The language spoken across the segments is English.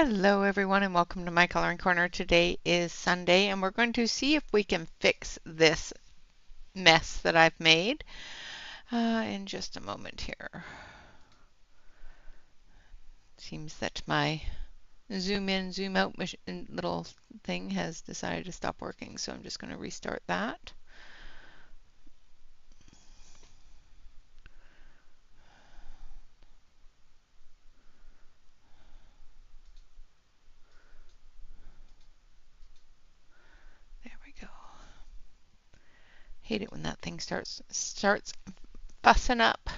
Hello everyone and welcome to my coloring corner. Today is Sunday and we're going to see if we can fix this mess that I've made in just a moment here. Seems that my zoom in zoom out little thing has decided to stop working, so I'm just going to restart that. There we go. Hate it when that thing starts fussing up.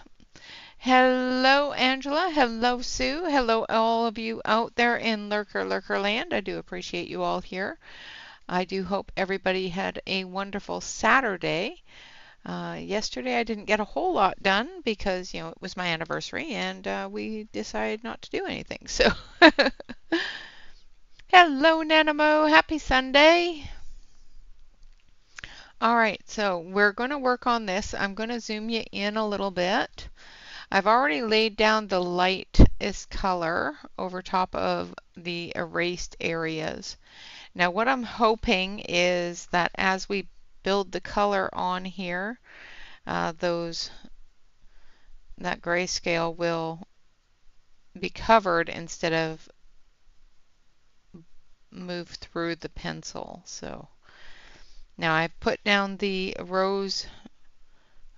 Hello, Angela. Hello, Sue. Hello, all of you out there in Lurker Land. I do appreciate you all here. I do hope everybody had a wonderful Saturday. Yesterday I didn't get a whole lot done because, it was my anniversary and we decided not to do anything. So, hello, Nanamo. Happy Sunday. All right, so we're going to work on this. I'm going to zoom you in a little bit. I've already laid down the lightest color over top of the erased areas. Now what I'm hoping is that as we build the color on here, that grayscale will be covered instead of move through the pencil. So now I've put down the rose,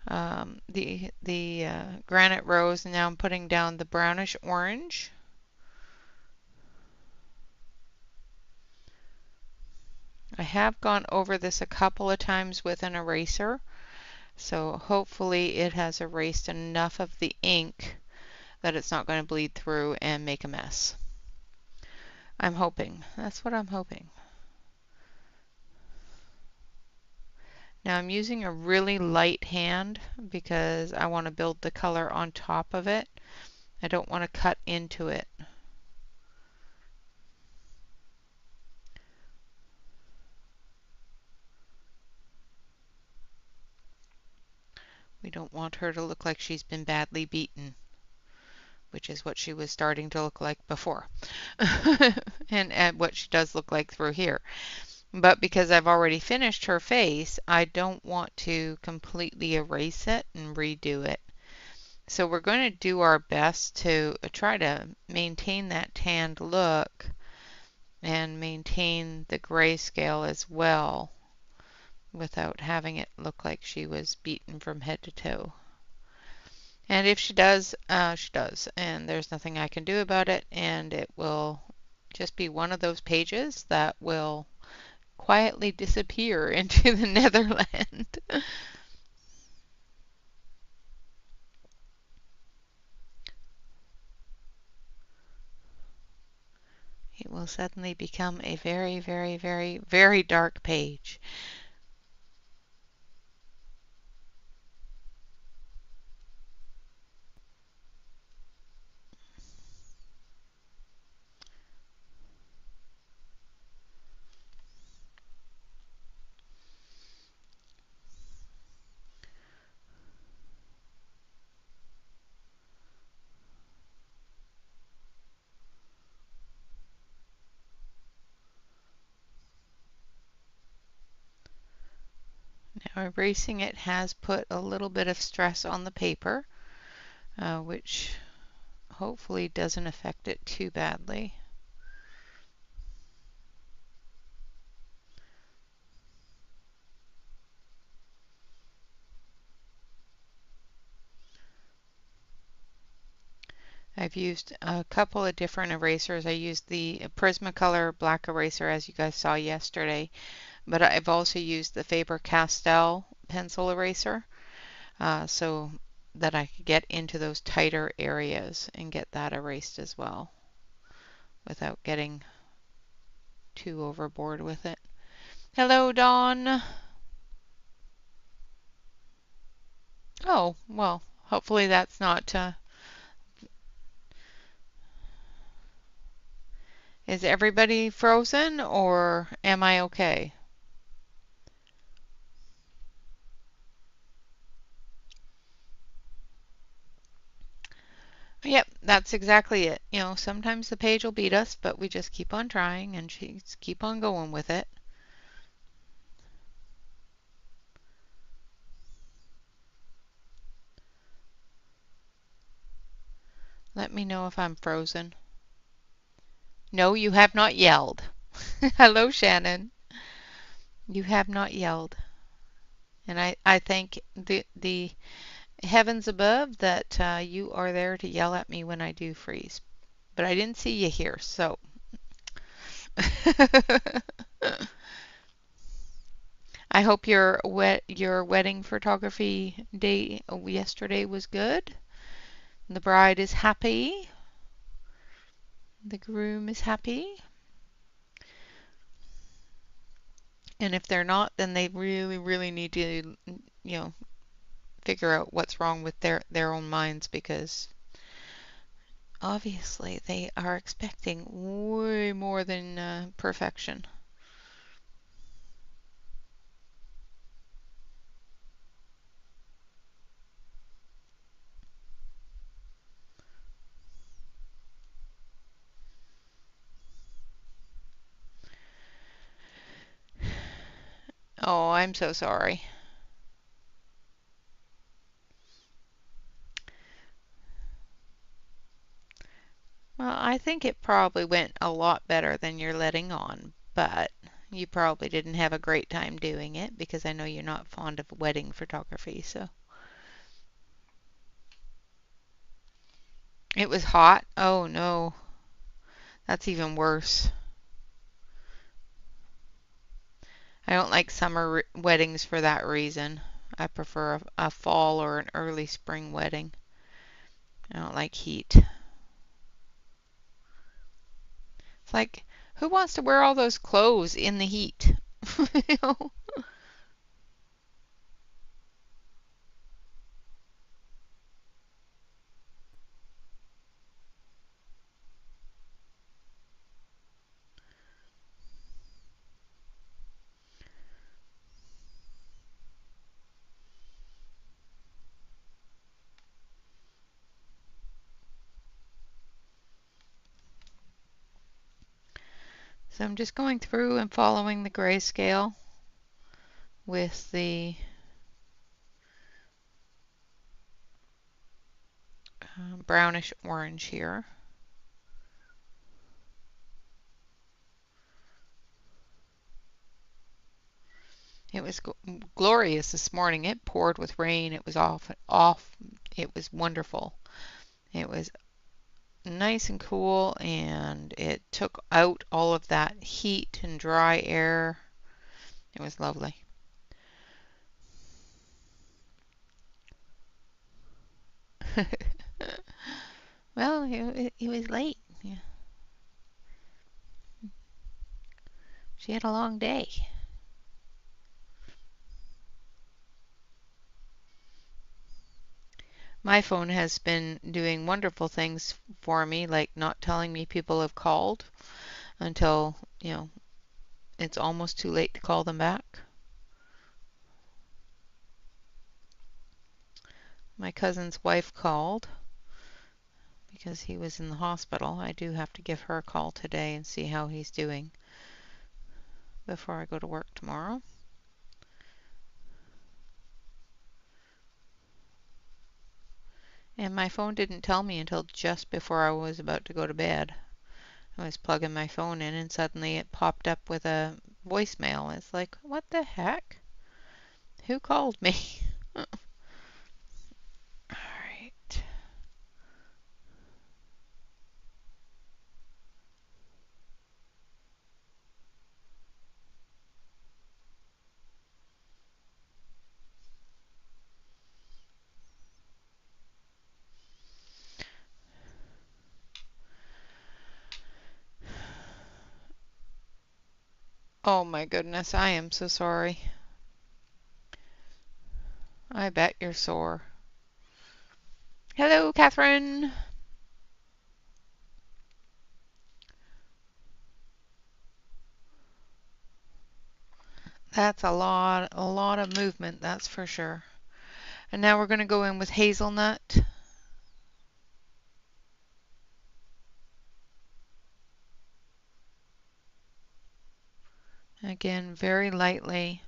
the granite rose, and now I'm putting down the brownish orange. I have gone over this a couple of times with an eraser, so hopefully it has erased enough of the ink that it's not going to bleed through and make a mess. I'm hoping. That's what I'm hoping. Now I'm using a really light hand because I want to build the color on top of it. I don't want to cut into it. We don't want her to look like she's been badly beaten, which is what she was starting to look like before. and what she does look like through here. But because I've already finished her face, I don't want to completely erase it and redo it. So we're going to do our best to try to maintain that tanned look and maintain the grayscale as well without having it look like she was beaten from head to toe. And if she does, she does. And there's nothing I can do about it. And it will just be one of those pages that will quietly disappear into the Netherland. It will suddenly become a very, very, very, very dark page. Now erasing it has put a little bit of stress on the paper, which hopefully doesn't affect it too badly. I've used a couple of different erasers. I used the Prismacolor black eraser as you guys saw yesterday, but I've also used the Faber-Castell pencil eraser so that I could get into those tighter areas and get that erased as well without getting too overboard with it. Hello, Dawn. Oh, well, hopefully that's not... Is everybody frozen or am I okay? Yep, that's exactly it. You know, sometimes the page will beat us, but we just keep on trying and she's keep on going with it. Let me know if I'm frozen. No, you have not yelled. Hello, Shannon. You have not yelled. And I thank the heavens above that you are there to yell at me when I do freeze. But I didn't see you here, so. I hope your wedding photography day yesterday was good. The bride is happy. The groom is happy. And if they're not, then they really, really need to, you know, figure out what's wrong with their own minds because obviously they are expecting way more than perfection. Oh, I'm so sorry. Well, I think it probably went a lot better than you're letting on, but you probably didn't have a great time doing it because I know you're not fond of wedding photography, so. It was hot? Oh no, that's even worse. I don't like summer weddings for that reason. I prefer a fall or an early spring wedding. I don't like heat. It's like, who wants to wear all those clothes in the heat? You know? So I'm just going through and following the grayscale with the brownish orange here. It was glorious this morning. It poured with rain. It was off. It was wonderful. It was nice and cool, and it took out all of that heat and dry air. It was lovely. Well, it was late. Yeah. She had a long day. My phone has been doing wonderful things for me, like not telling me people have called until, it's almost too late to call them back. My cousin's wife called because he was in the hospital. I do have to give her a call today and see how he's doing before I go to work tomorrow. And my phone didn't tell me until just before I was about to go to bed. I was plugging my phone in and suddenly it popped up with a voicemail. It's like, what the heck? Who called me? All right. Oh my goodness, I am so sorry. I bet you're sore. Hello, Catherine. That's a lot of movement, that's for sure. And now we're going to go in with hazelnut. Again, very lightly.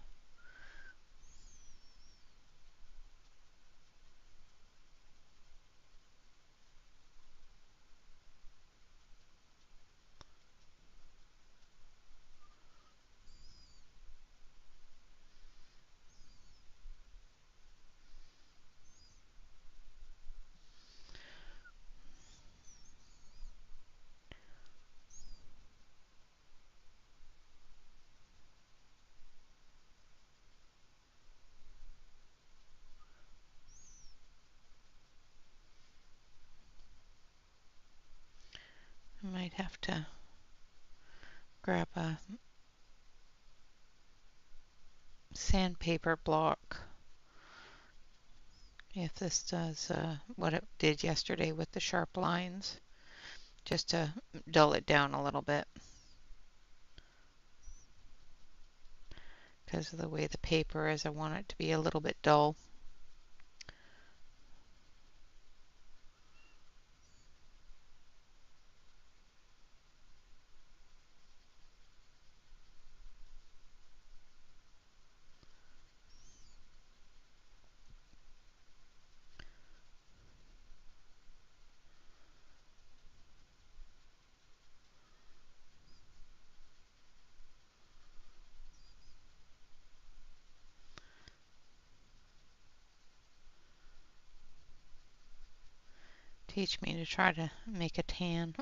I might have to grab a sandpaper block if this does what it did yesterday with the sharp lines, just to dull it down a little bit because of the way the paper is. I want it to be a little bit dull. Teach me to try to make a tan.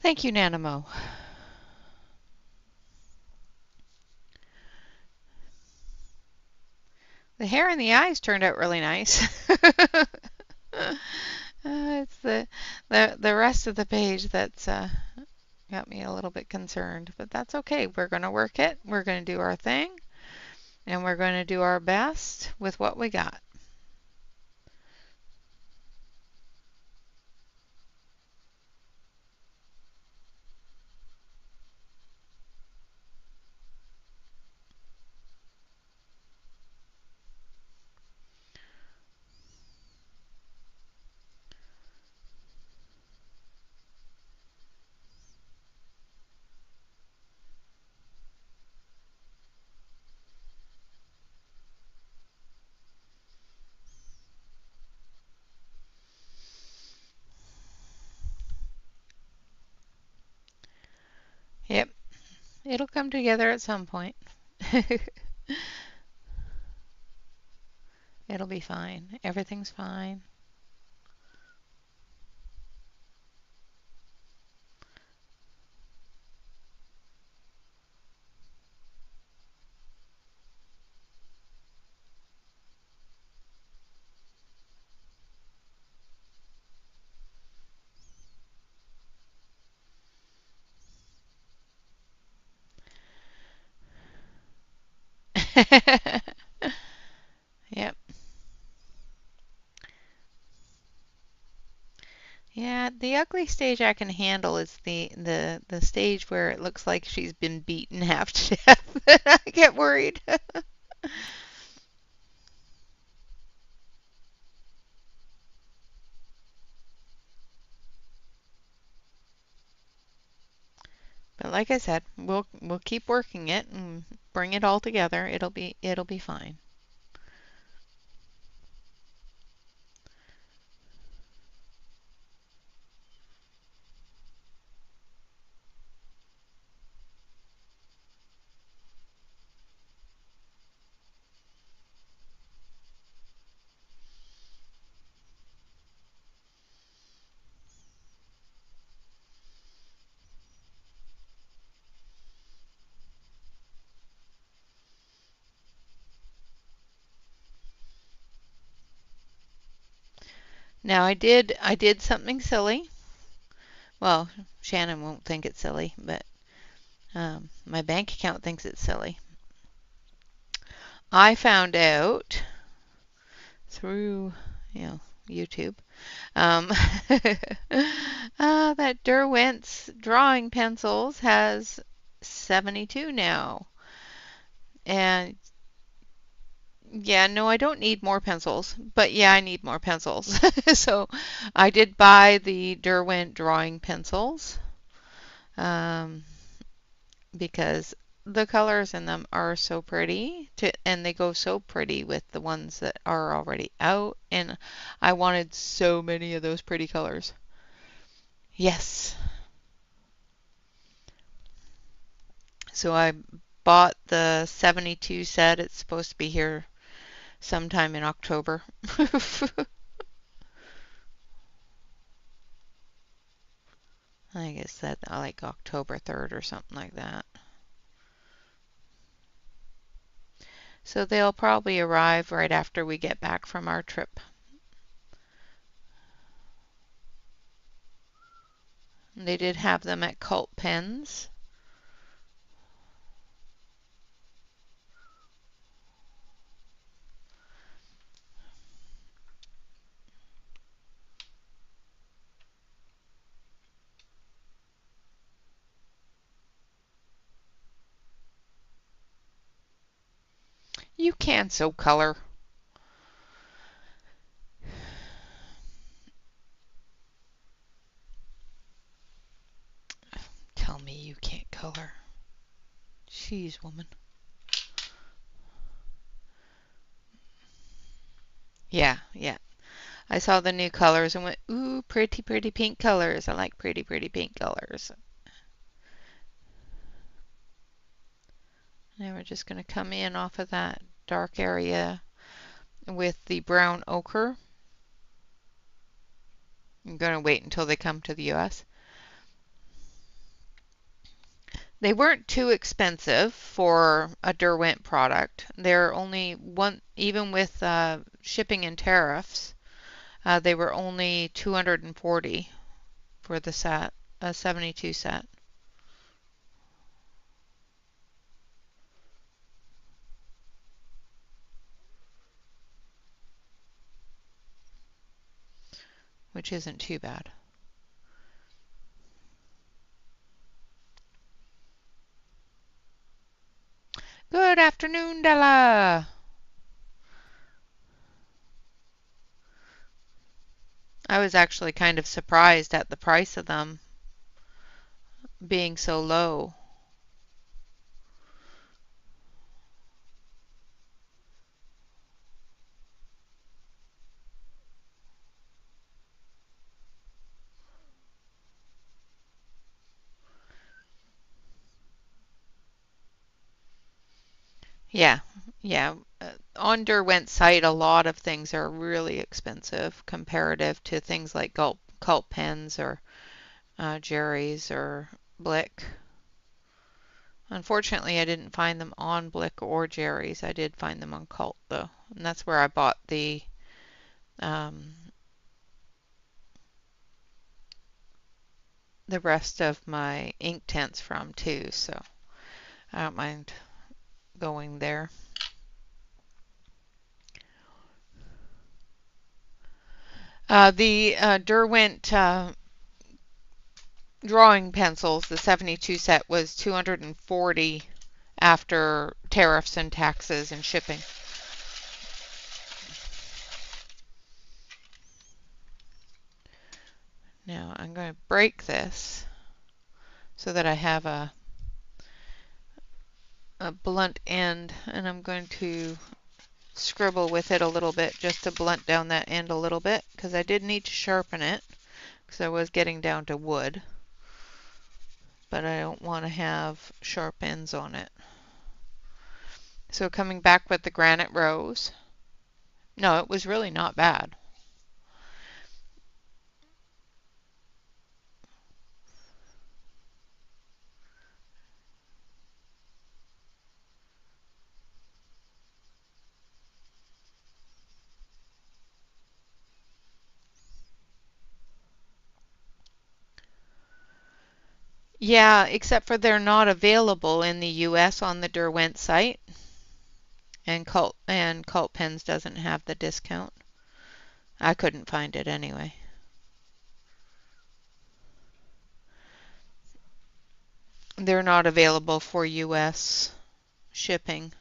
Thank you, Nanamo. The hair and the eyes turned out really nice. It's the rest of the page that's got me a little bit concerned, but that's okay. We're going to work it. We're going to do our thing, and we're going to do our best with what we got. Yep, it'll come together at some point. It'll be fine. Everything's fine. Yep. Yeah, the ugly stage I can handle is the stage where it looks like she's been beaten half to death. I get worried. But like I said, we'll keep working it and bring it all together. It'll be fine. Now I did something silly. Well, Shannon won't think it's silly, but my bank account thinks it's silly. I found out through, YouTube, um, that Derwent's drawing pencils has 72 now. And yeah, no, I don't need more pencils, but yeah, I need more pencils. So I did buy the Derwent drawing pencils um, because the colors in them are so pretty and they go so pretty with the ones that are already out. And I wanted so many of those pretty colors. Yes. So I bought the 72 set. It's supposed to be here sometime in October. I guess that like October 3rd or something like that. So they'll probably arrive right after we get back from our trip. They did have them at Cult Pens. You can so color. Tell me you can't color. Jeez, woman. Yeah, yeah. I saw the new colors and went, ooh, pretty, pretty pink colors. I like pretty, pretty pink colors. Now we're just going to come in off of that dark area with the brown ochre. I'm going to wait until they come to the US. They weren't too expensive for a Derwent product. They're only one, even with shipping and tariffs, they were only 240 for the set, a 72 set. Which isn't too bad. Good afternoon, Della. I was actually kind of surprised at the price of them being so low. Yeah, yeah. On Derwent's site, a lot of things are really expensive comparative to things like Cult Pens or Jerry's or Blick. Unfortunately, I didn't find them on Blick or Jerry's. I did find them on Cult though, and that's where I bought um, the rest of my ink tents from too. So I don't mind going there. The Derwent drawing pencils, the 72 set was 240 after tariffs and taxes and shipping. Now I'm going to break this so that I have a blunt end, and I'm going to scribble with it a little bit just to blunt down that end a little bit because I did need to sharpen it because I was getting down to wood, but I don't want to have sharp ends on it. So coming back with the granite rose. No, it was really not bad. Yeah, except for they're not available in the US on the Derwent site, and Cult Pens doesn't have the discount. I couldn't find it anyway. They're not available for US shipping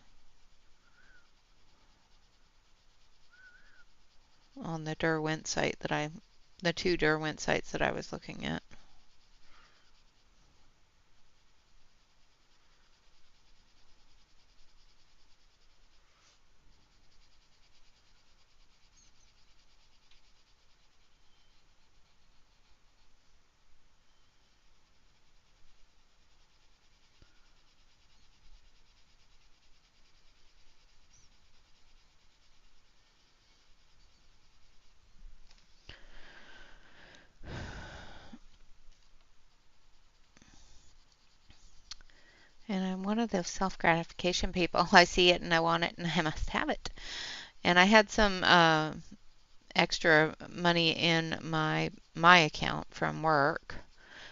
on the Derwent site the two Derwent sites that I was looking at. And I'm one of those self-gratification people. I see it and I want it and I must have it. And I had some extra money in my account from work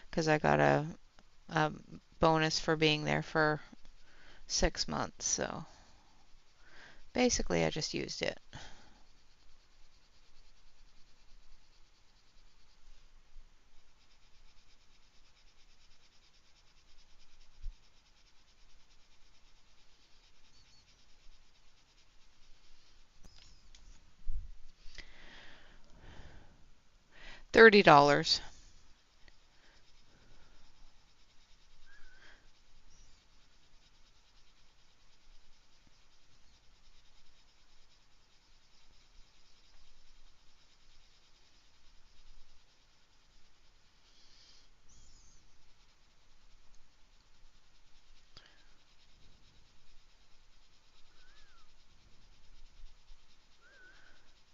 because I got a bonus for being there for 6 months. So basically, I just used it. $30,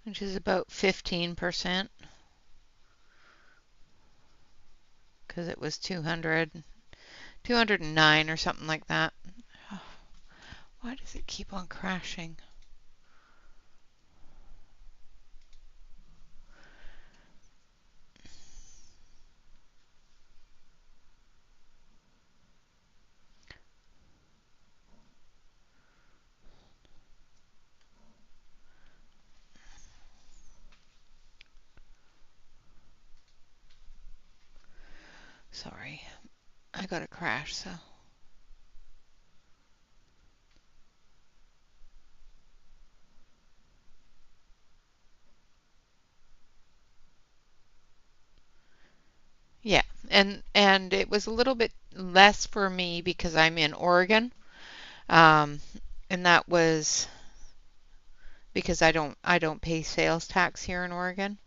which is about 15% because it was 209 or something like that. Why does it keep on crashing? Sorry, I got a crash, so. Yeah, and it was a little bit less for me because I'm in Oregon, um, and that was because I don't pay sales tax here in Oregon,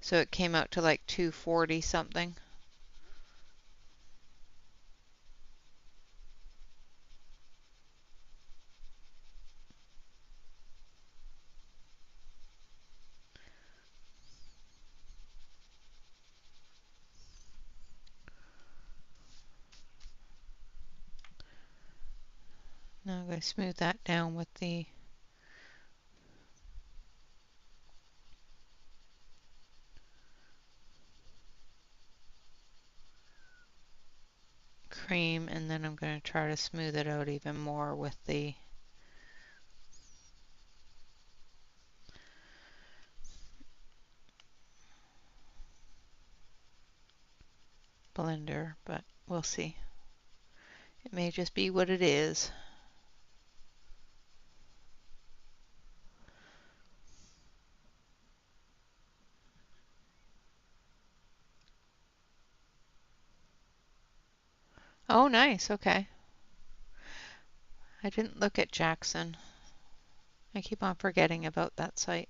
so it came out to like 240 something. Now I'm going to smooth that down with the cream, and then I'm going to try to smooth it out even more with the blender, but we'll see. It may just be what it is. Oh, nice. Okay. I didn't look at Jackson. I keep on forgetting about that site.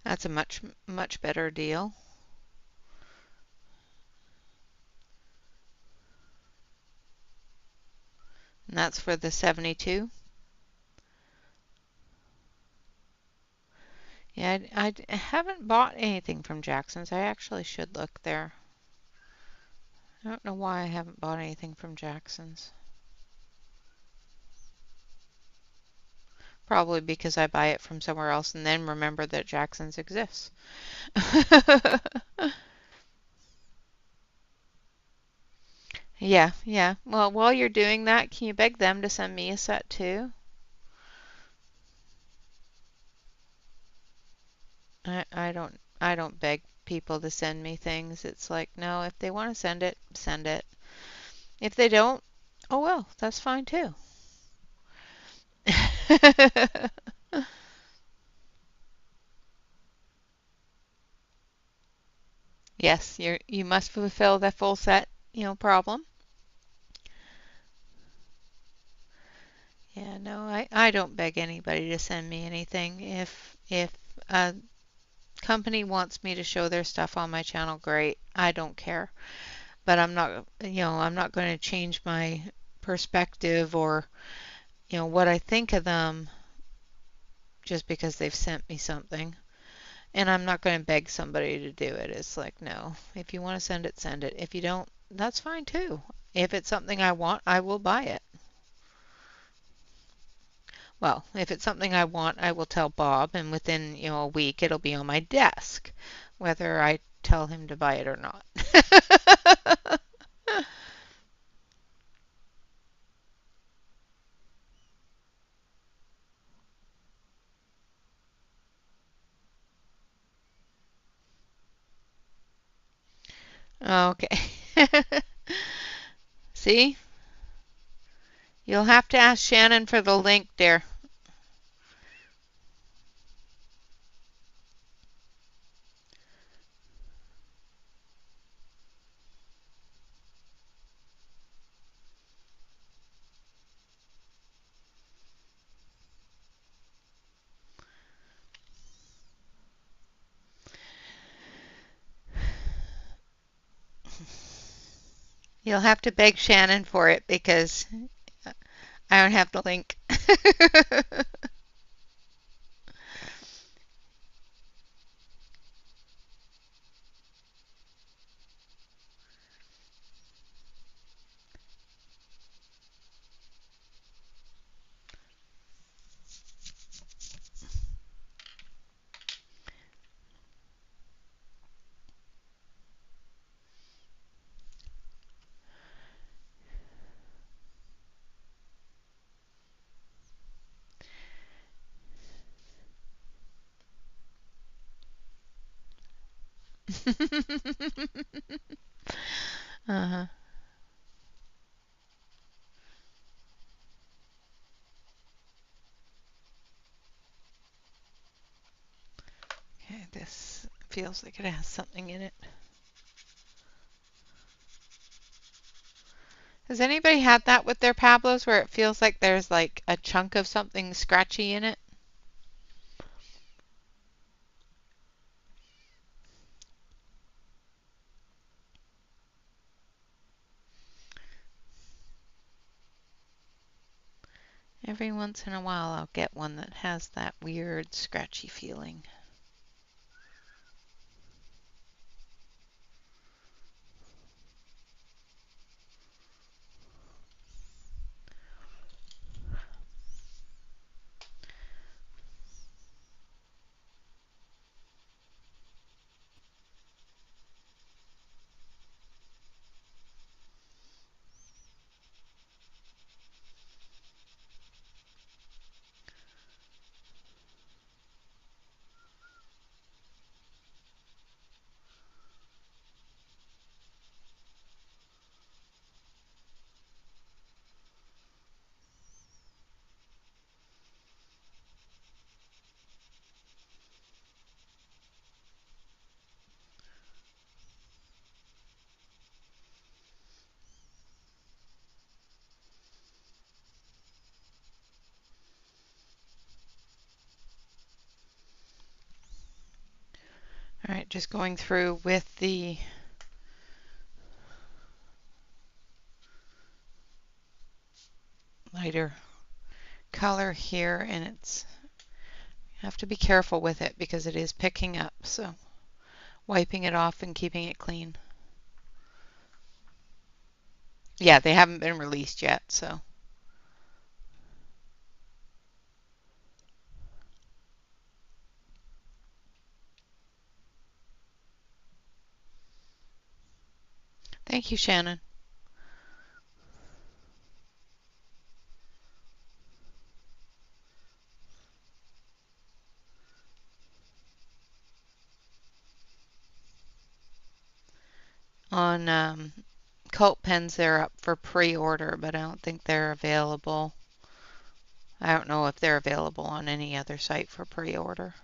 That's a much better deal. that's for the 72. Yeah, I haven't bought anything from Jackson's. I actually should look there. I don't know why I haven't bought anything from Jackson's. Probably because I buy it from somewhere else and then remember that Jackson's exists. Yeah, yeah. Well, while you're doing that, can you beg them to send me a set too? I don't beg people to send me things. It's like, no, if they want to send it, send it. If they don't, oh well, that's fine too. Yes, you must fulfill the full set, problem. Yeah, no, I don't beg anybody to send me anything. If a company wants me to show their stuff on my channel, great. I don't care. But I'm not going to change my perspective or, what I think of them just because they've sent me something. And I'm not going to beg somebody to do it. It's like, no, if you want to send it, send it. If you don't, that's fine too. If it's something I want, I will buy it. Well, if it's something I want, I will tell Bob, and within, a week it'll be on my desk, whether I tell him to buy it or not. Okay. See? You'll have to ask Shannon for the link, dear. You'll have to beg Shannon for it because I don't have the link. Uh-huh. Okay, this feels like it has something in it. Has anybody had that with their Pablos where it feels like there's like a chunk of something scratchy in it? Every once in a while I'll get one that has that weird scratchy feeling. All right, just going through with the lighter color here, and it's you have to be careful with it because it is picking up, so wiping it off and keeping it clean. Yeah, they haven't been released yet, so. Thank you, Shannon. On Cult pens, they're up for pre-order, but I don't think they're available. I don't know if they're available on any other site for pre-order.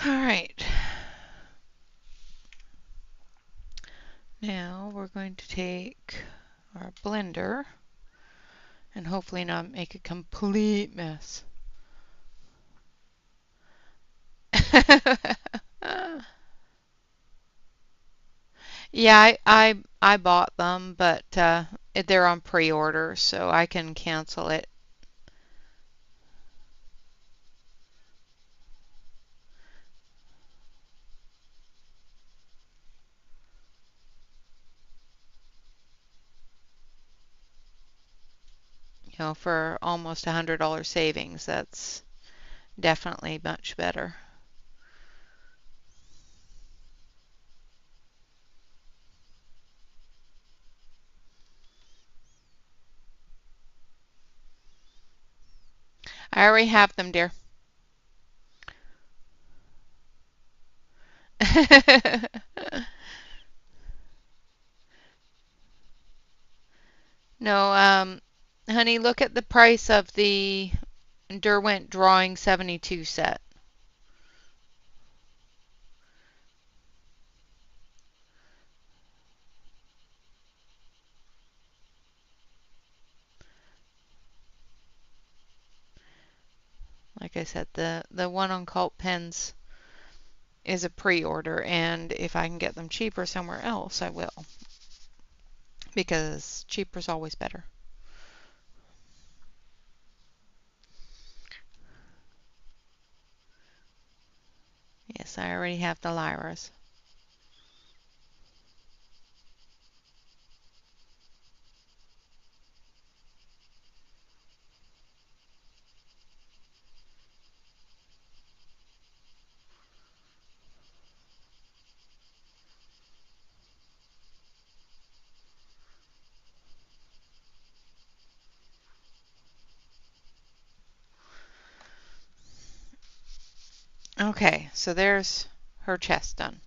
All right. Now we're going to take our blender and hopefully not make a complete mess. Yeah, I bought them, but they're on pre-order, so I can cancel it. You know, for almost $100 savings, that's definitely much better. I already have them, dear. No, honey, look at the price of the Derwent Drawing 72 set. Like I said, the one on Cult Pens is a pre-order, and if I can get them cheaper somewhere else, I will. Because cheaper is always better. Yes, I already have the Lyras. Okay, so there's her chest done.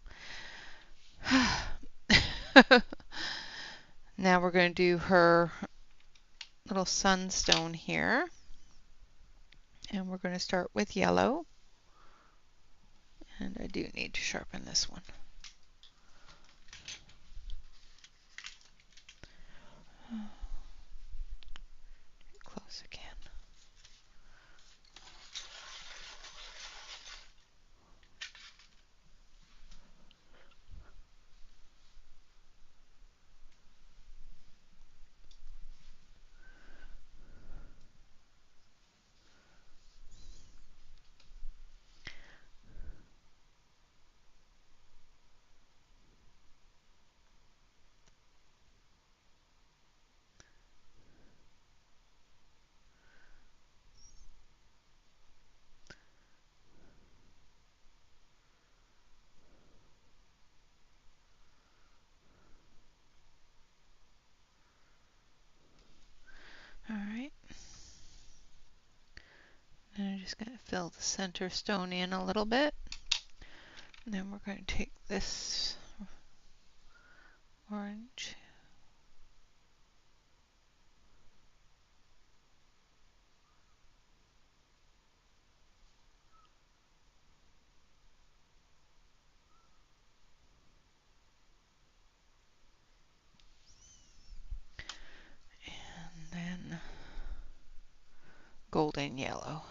Now we're going to do her little sunstone here. And we're going to start with yellow. And I do need to sharpen this one. Close again. just going to fill the center stone in a little bit. And then we're going to take this orange. And then golden yellow.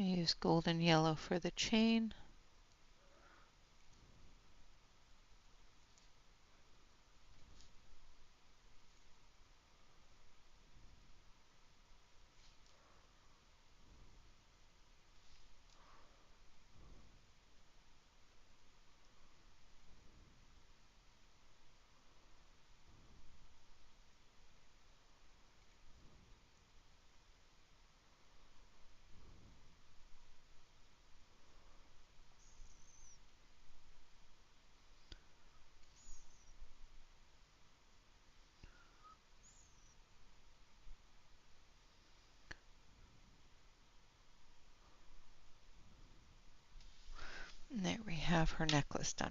I use golden yellow for the chain. And there we have her necklace done.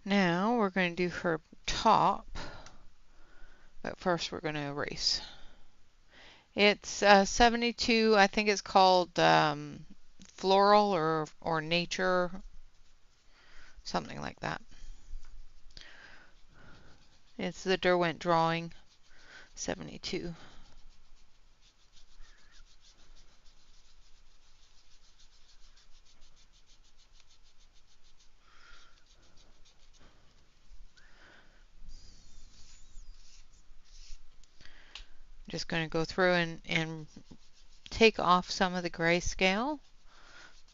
Now we're going to do her top, but first we're going to erase. It's 72, I think it's called floral or nature, something like that. It's the Derwent drawing, 72. Just going to go through and take off some of the grayscale,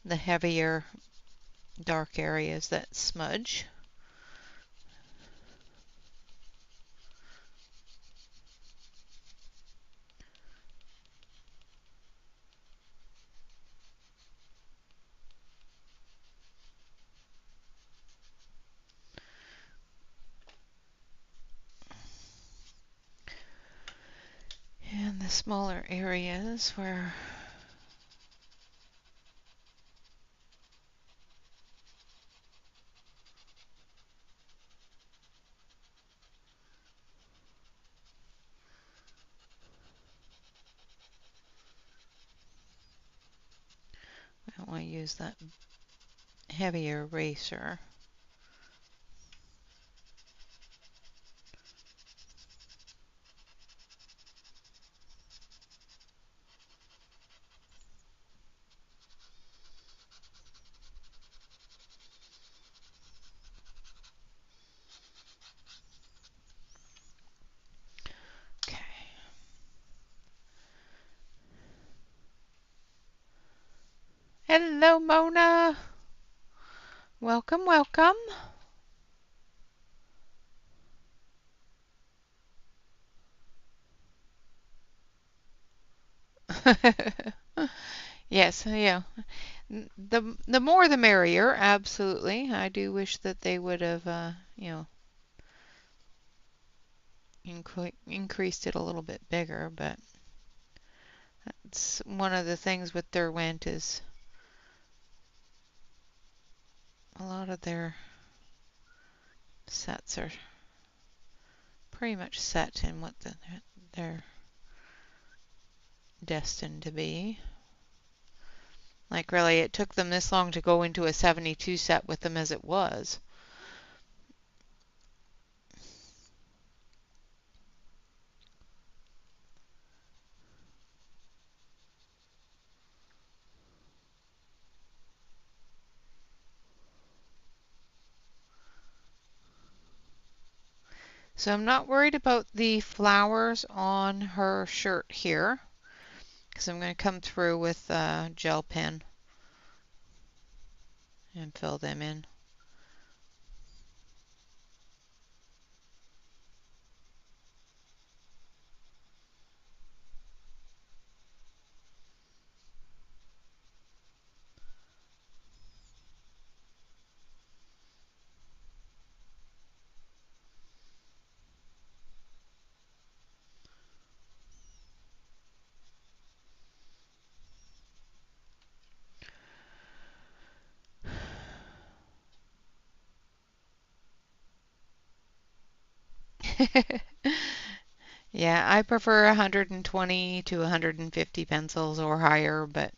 the heavier dark areas that smudge. And the smaller areas where I don't want to use that heavier eraser. Okay. Hello, Mona. Welcome, welcome. Yes, yeah. The more the merrier, absolutely. I do wish that they would have, increased it a little bit bigger, but that's one of the things with Derwent is a lot of their sets are pretty much set in what they're destined to be. Like really, it took them this long to go into a 72 set with them as it was. So I'm not worried about the flowers on her shirt here because I'm going to come through with a gel pen and fill them in. Yeah, I prefer 120 to 150 pencils or higher, but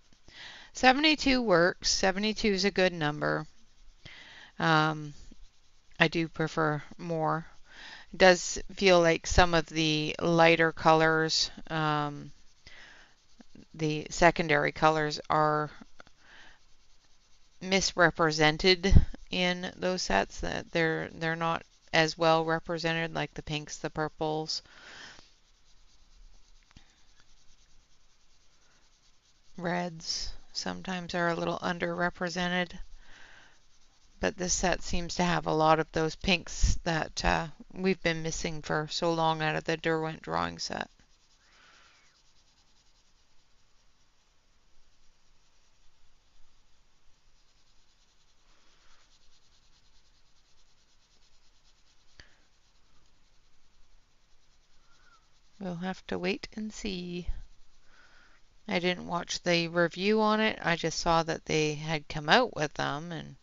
72 works. 72 is a good number. Um, I do prefer more. It does feel like some of the lighter colors, the secondary colors, are misrepresented in those sets. That they're not as well represented, like the pinks, the purples, reds. Sometimes are a little underrepresented. But this set seems to have a lot of those pinks that we've been missing for so long out of the Derwent drawing set. We'll have to wait and see. I didn't watch the review on it. I just saw that they had come out with them, and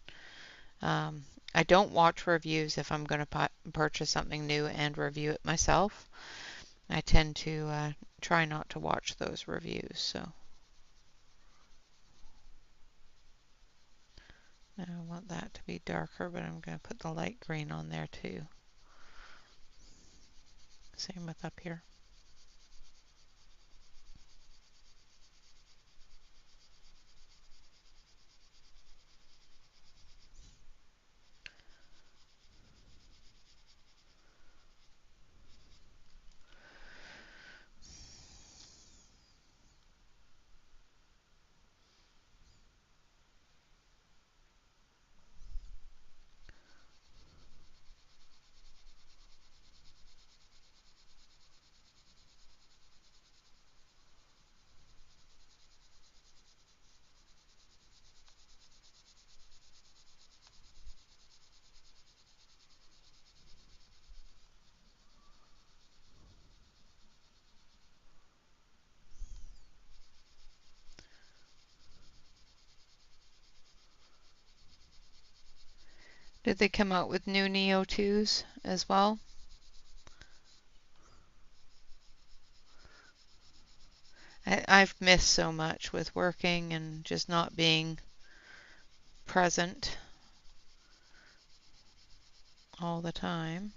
um, I don't watch reviews if I'm going to purchase something new and review it myself. I tend to try not to watch those reviews. So I want that to be darker, but I'm going to put the light green on there too. Same with up here. Did they come out with new Neo 2s as well? I've missed so much with working and just not being present all the time.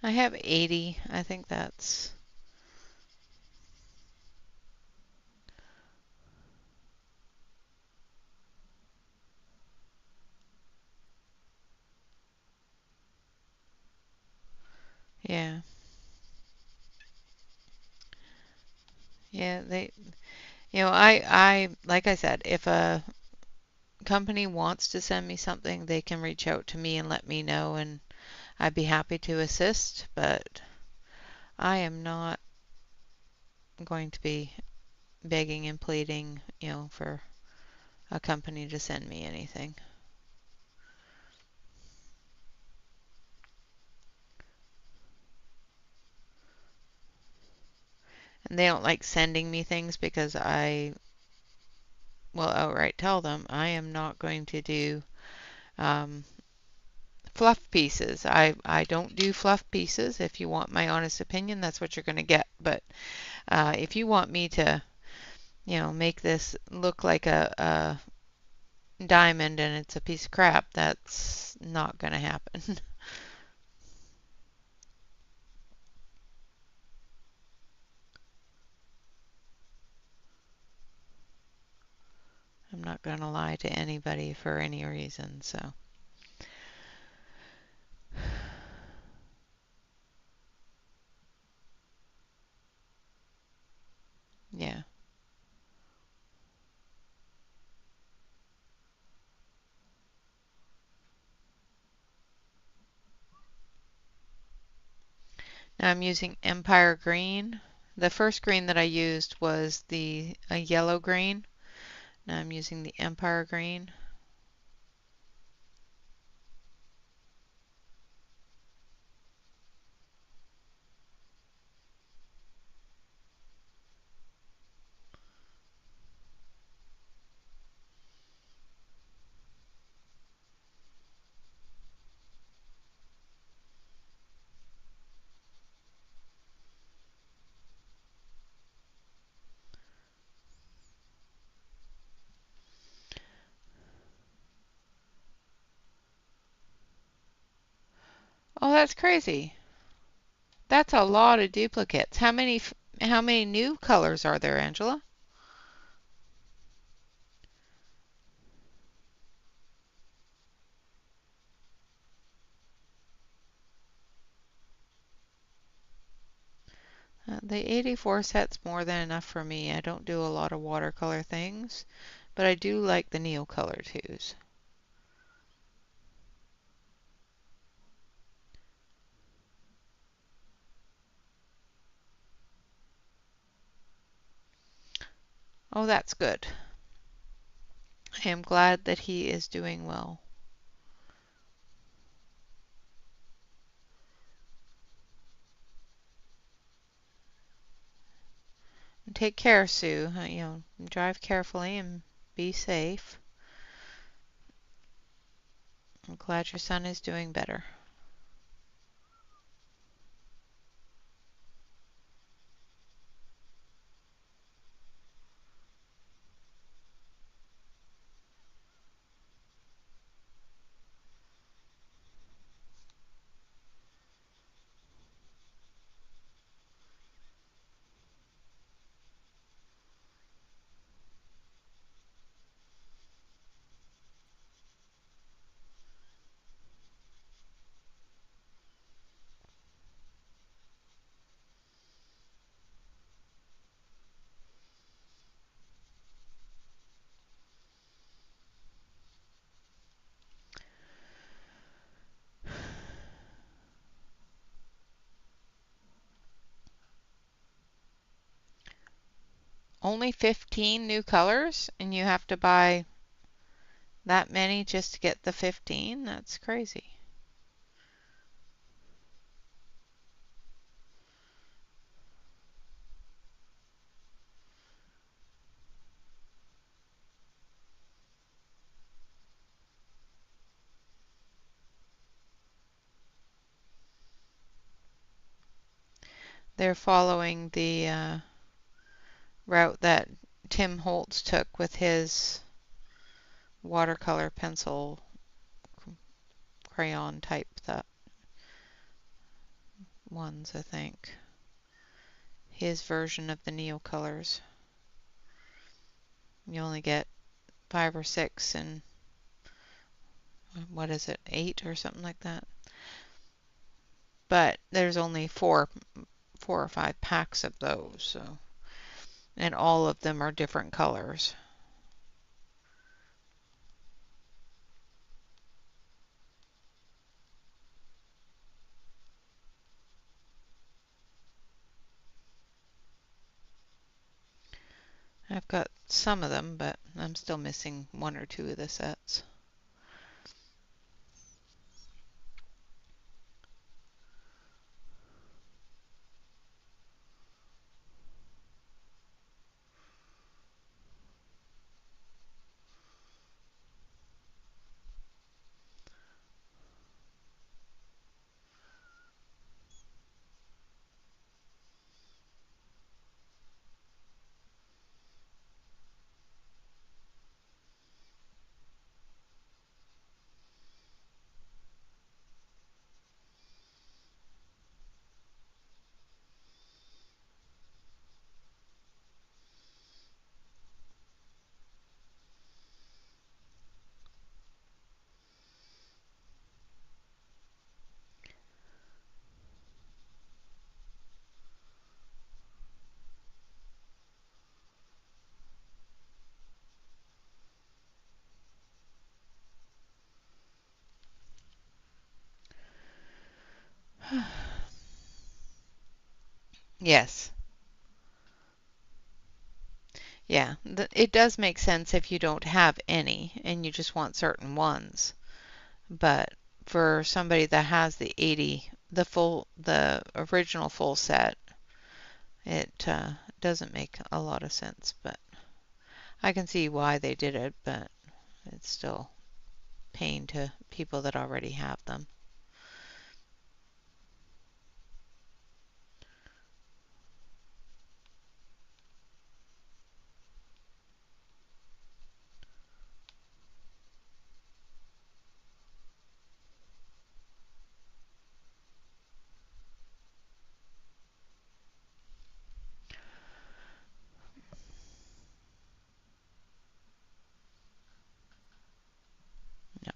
I have 80. I think that's... Yeah. Yeah, like I said, if a company wants to send me something, they can reach out to me and let me know, and I'd be happy to assist, but I am not going to be begging and pleading, for a company to send me anything. And they don't like sending me things because I will outright tell them I am not going to do um, fluff pieces. I don't do fluff pieces. If you want my honest opinion, that's what you're going to get. But if you want me to, make this look like a diamond and it's a piece of crap, that's not going to happen. I'm not going to lie to anybody for any reason, so. Yeah. Now I'm using Empire Green. The first green that I used was the yellow green. Now I'm using the Empire Green. Oh, that's crazy. That's a lot of duplicates. How many new colors are there, Angela? The 84 set's more than enough for me. I don't do a lot of watercolor things, but I do like the Neocolor 2s. Oh, that's good. I am glad that he is doing well. And take care, Sue. Drive carefully and be safe. I'm glad your son is doing better. Only 15 new colors, and you have to buy that many just to get the 15? That's crazy. They're following the route that Tim Holtz took with his watercolor pencil crayon type that ones, I think. His version of the Neocolors. You only get 5 or 6 and what is it, 8 or something like that. But there's only four or 5 packs of those, so, and all of them are different colors. I've got some of them, but I'm still missing 1 or 2 of the sets. Yes. Yeah. It does make sense if you don't have any and you just want certain ones. But for somebody that has the 80, the original full set, it doesn't make a lot of sense. But I can see why they did it, but it's still pain to people that already have them. Yep.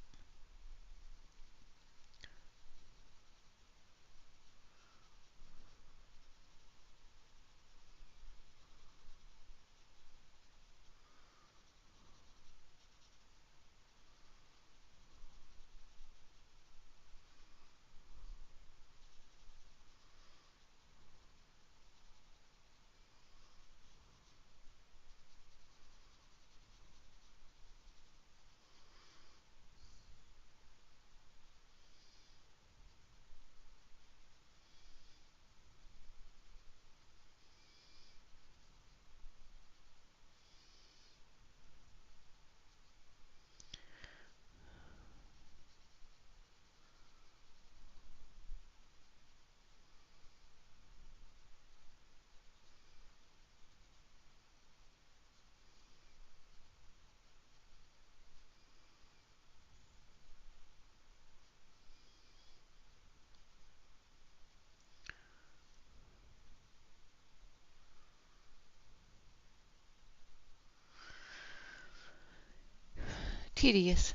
Tedious.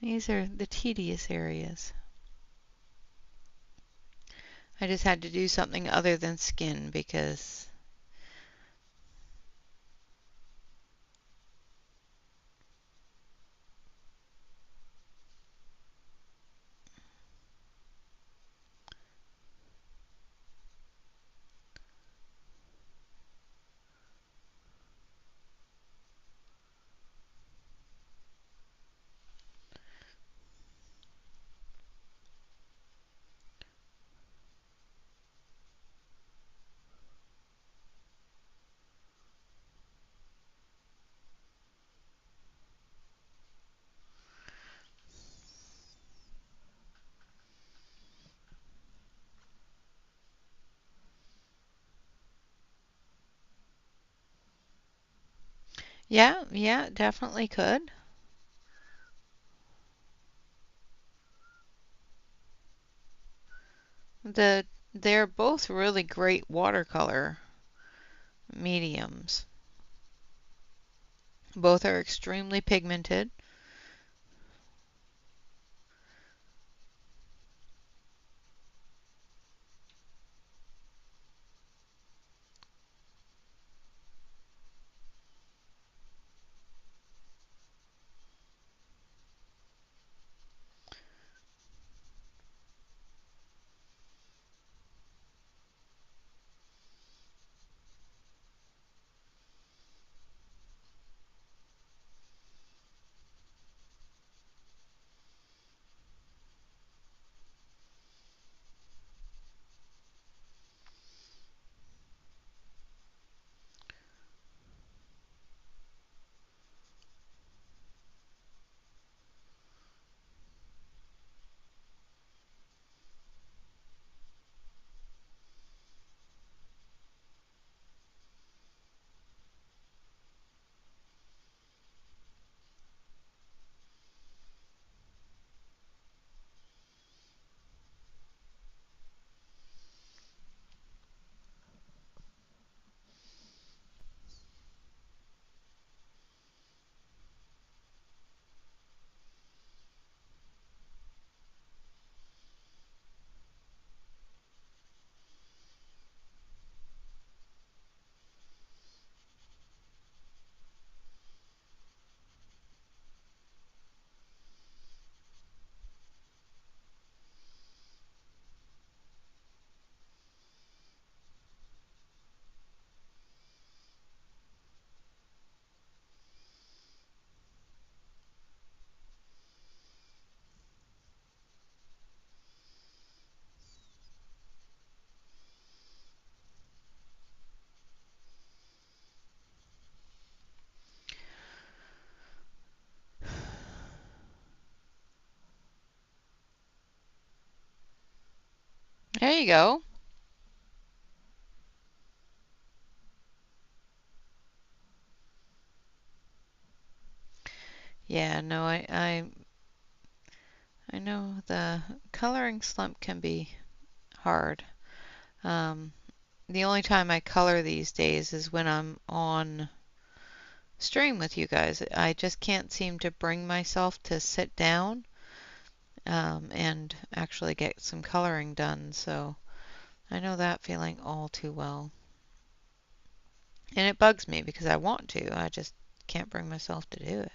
These are the tedious areas. I just had to do something other than skin because yeah, yeah, definitely could. They're both really great watercolor mediums. Both are extremely pigmented. There you go. Yeah, no, I know the coloring slump can be hard. Um, the only time I color these days is when I'm on stream with you guys. I just can't seem to bring myself to sit down and actually get some coloring done. So I know that feeling all too well. And it bugs me because I want to. I just can't bring myself to do it.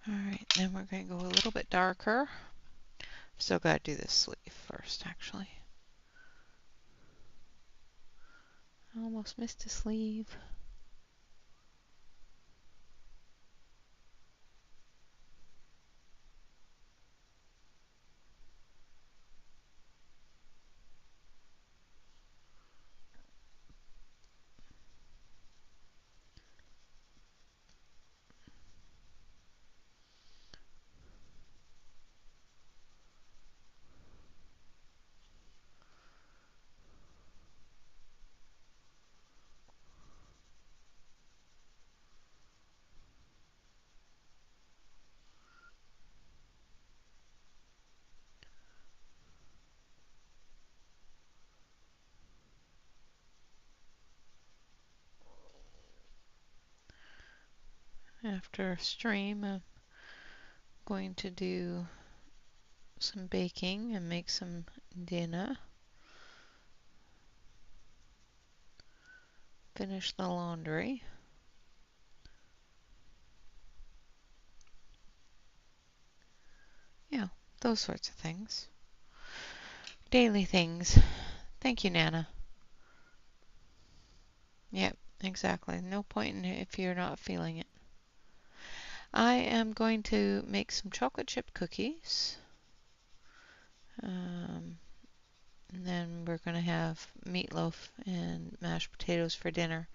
All right, then we're going to go a little bit darker. Still got to do this sleeve first, actually. I almost missed a sleeve. After stream, I'm going to do some baking and make some dinner. Finish the laundry. Yeah, those sorts of things. Daily things. Thank you, Nana. Yep, exactly. No point in it if you're not feeling it. I am going to make some chocolate chip cookies. And then we're going to have meatloaf and mashed potatoes for dinner.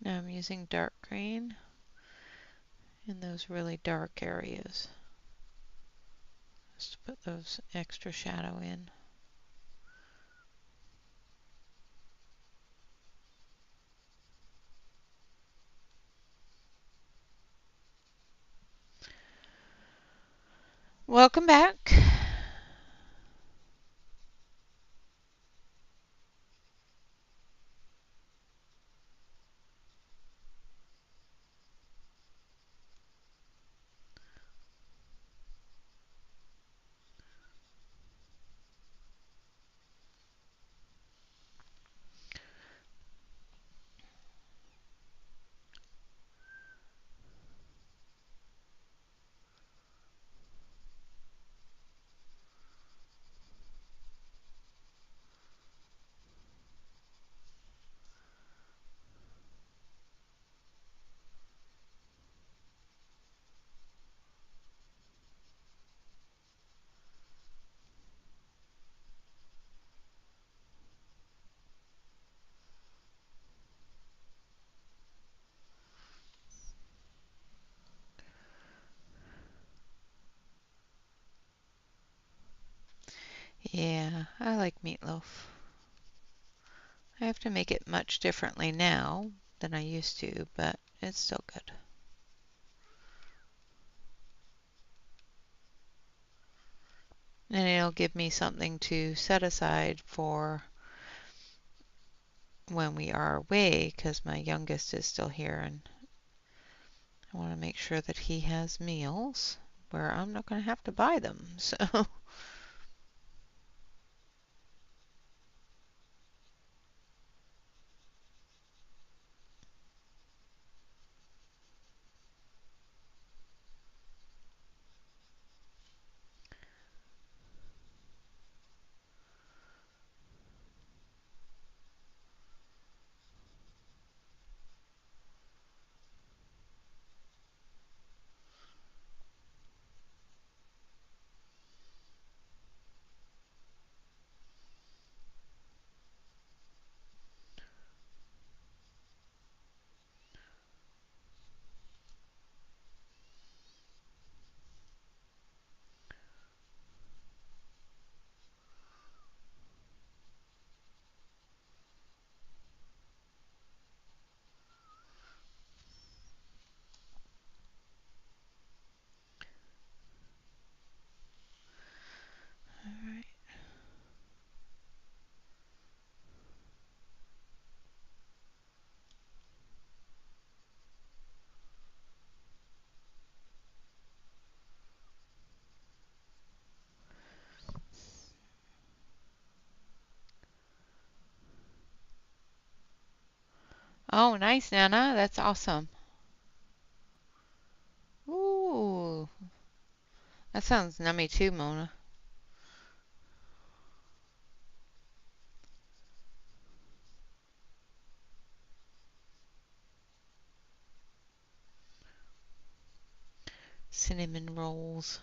Now I'm using dark green in those really dark areas, just to put those extra shadow in. Welcome back. Yeah, I like meatloaf. I have to make it much differently now than I used to, but it's still good. And it'll give me something to set aside for when we are away, because my youngest is still here and I want to make sure that he has meals where I'm not going to have to buy them. So, all right. Oh, nice, Nana. That's awesome. Ooh, that sounds nummy too, Mona. Cinnamon rolls.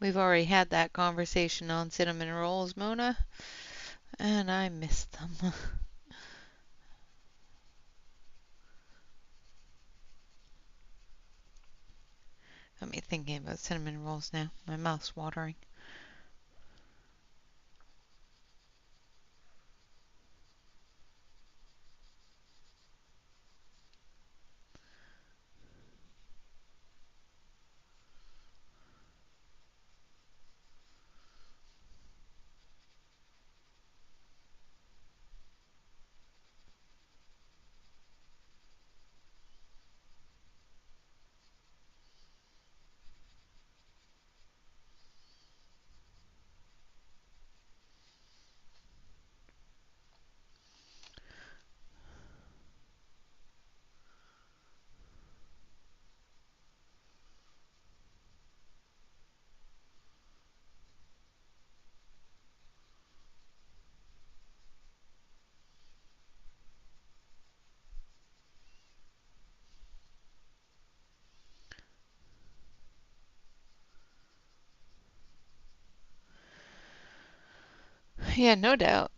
We've already had that conversation on cinnamon rolls, Mona, and I miss them. Got me thinking about cinnamon rolls now. My mouth's watering. Yeah, no doubt.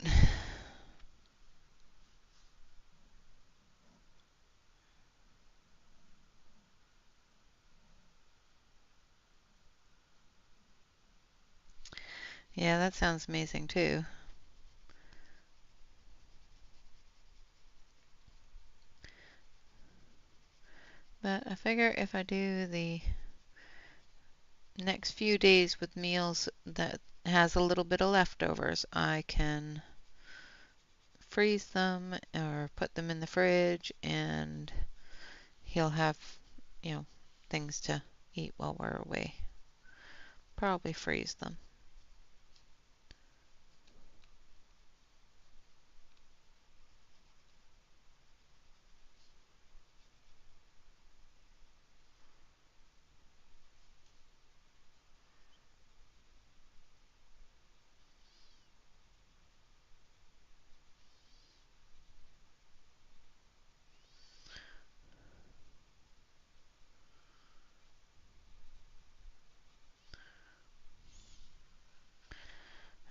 Yeah, that sounds amazing too. But I figure if I do the next few days with meals that has a little bit of leftovers, I can freeze them or put them in the fridge and he'll have, you know, things to eat while we're away. Probably freeze them.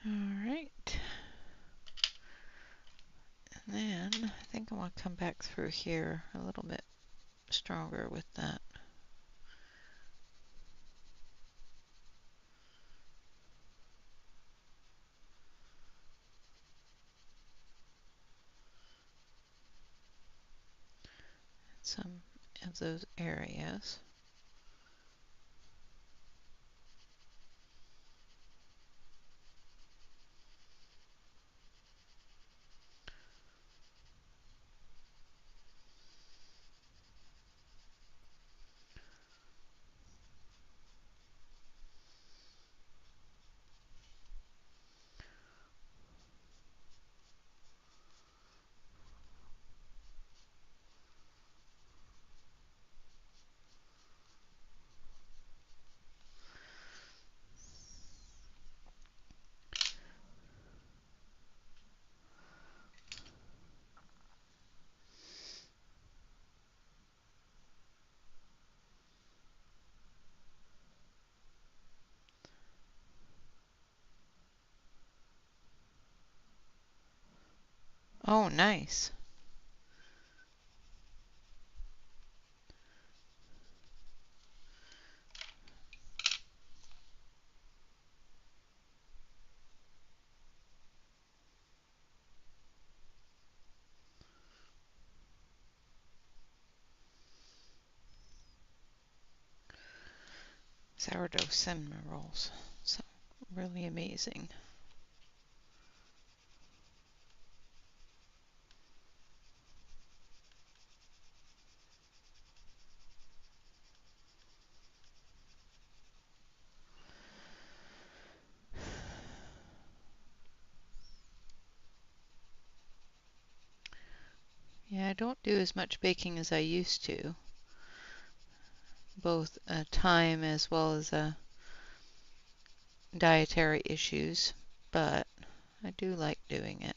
All right. And then I think I want to come back through here a little bit stronger with that. some of those areas. Oh, nice. Sourdough cinnamon rolls. So really amazing. Yeah, I don't do as much baking as I used to, both time as well as dietary issues, but I do like doing it.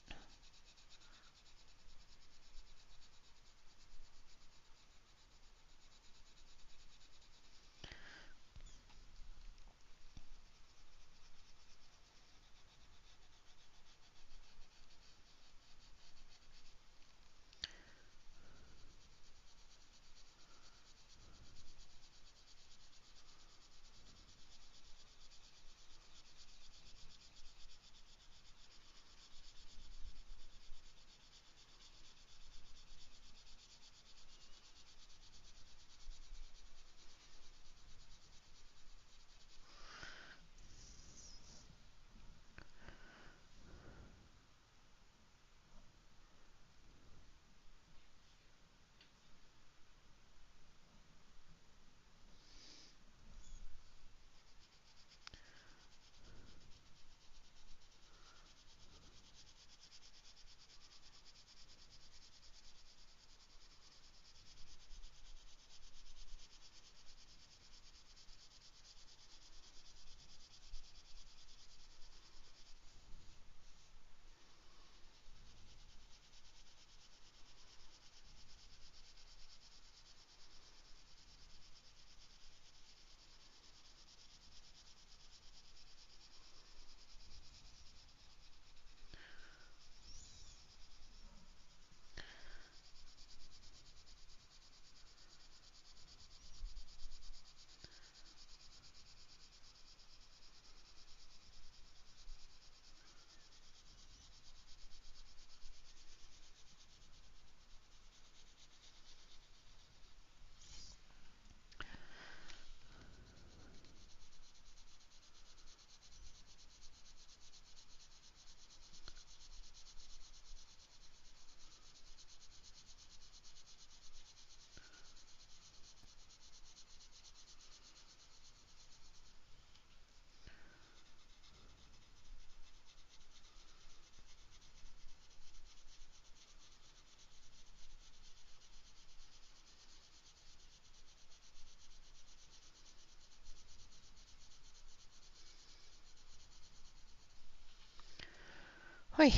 Hoi.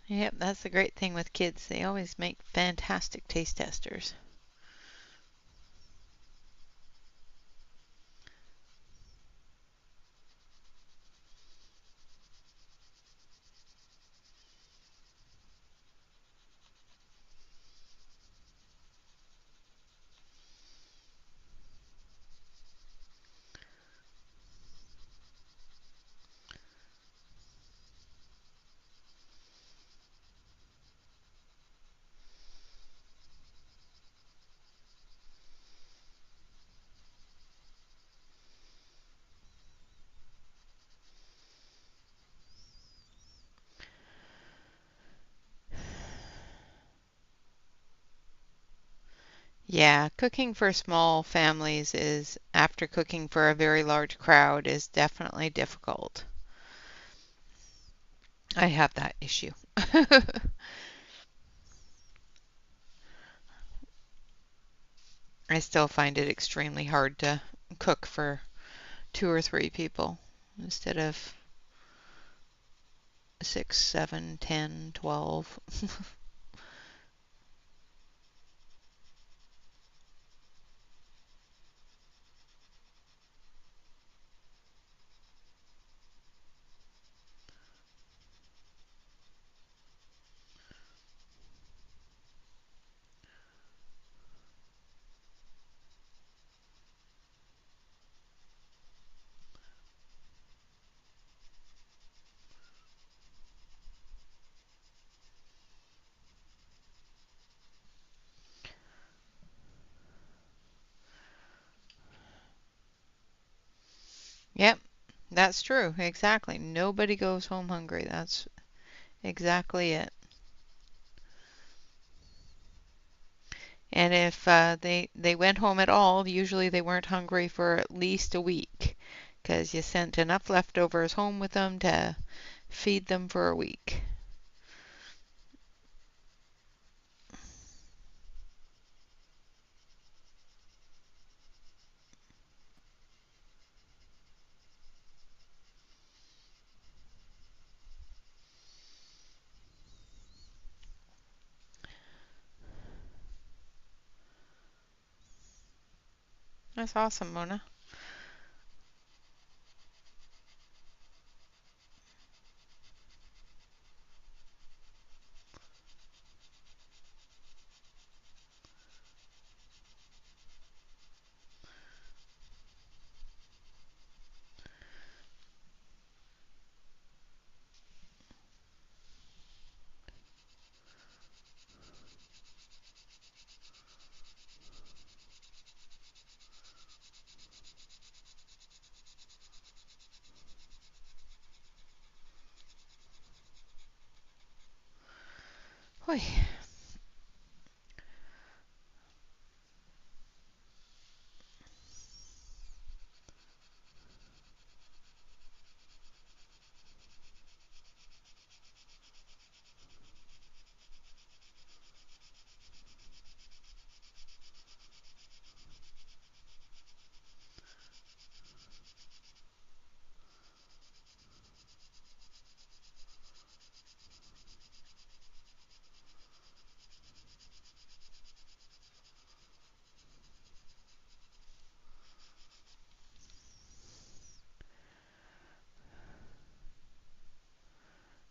Yep, that's the great thing with kids. They always make fantastic taste testers. Yeah, cooking for small families is, after cooking for a very large crowd, is definitely difficult. I have that issue. I still find it extremely hard to cook for 2 or 3 people instead of 6, 7, 10, 12. Yep, that's true. Exactly. Nobody goes home hungry. That's exactly it. And if they went home at all, usually they weren't hungry for at least a week, because you sent enough leftovers home with them to feed them for a week. That's awesome, Mona. Oy.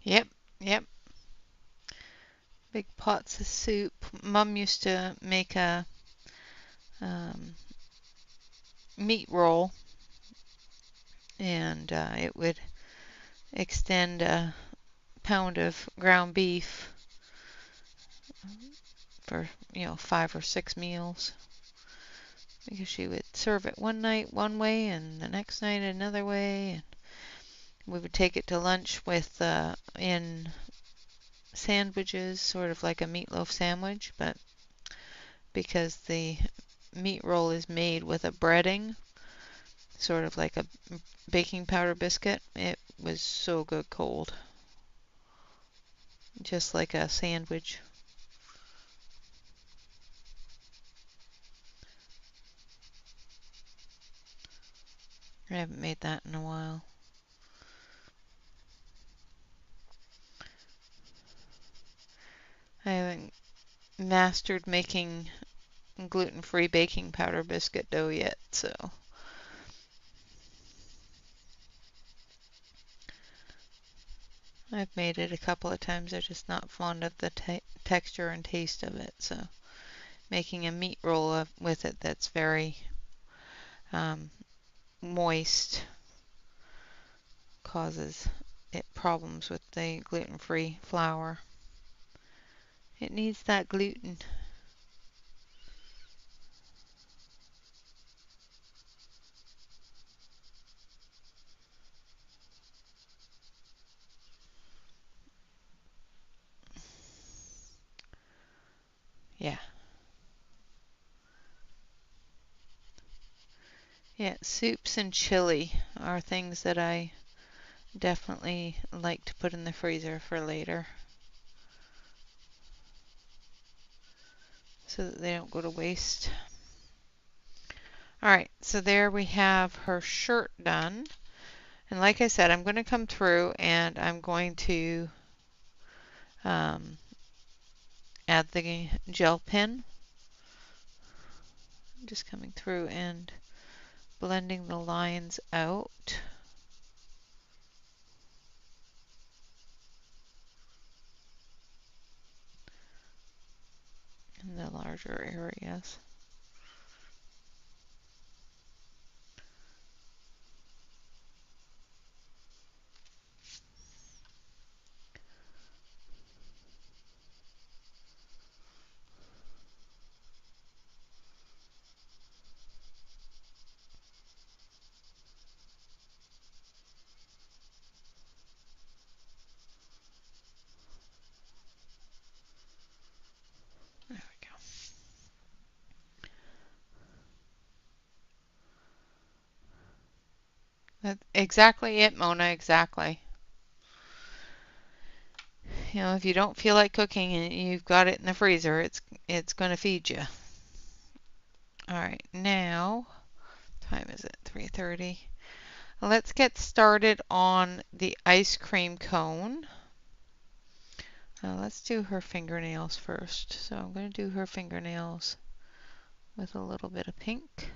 Yep, yep. Big pots of soup. Mom used to make a um, meat roll, and it would extend a pound of ground beef for 5 or 6 meals, because she would serve it one night one way and the next night another way, and we would take it to lunch with in sandwiches, sort of like a meatloaf sandwich, but because the meat roll is made with a breading, sort of like a baking powder biscuit, it was so good cold, just like a sandwich. I haven't made that in a while. I haven't mastered making gluten-free baking powder biscuit dough yet, so I've made it a couple of times. I'm just not fond of the texture and taste of it, so making a meat roll with it that's very moist causes it problems with the gluten-free flour. It needs that gluten. Yeah. Yeah, soups and chili are things that I definitely like to put in the freezer for later so that they don't go to waste. Alright, so there we have her shirt done. And like I said, I'm going to come through and I'm going to add the gel pen. Just coming through and blending the lines out in the larger areas. There we go. That's exactly it, Mona, exactly. You know, if you don't feel like cooking and you've got it in the freezer, it's going to feed you. All right, now, time is it? 3:30. Let's get started on the ice cream cone. Let's do her fingernails first. So I'm going to do her fingernails with a little bit of pink.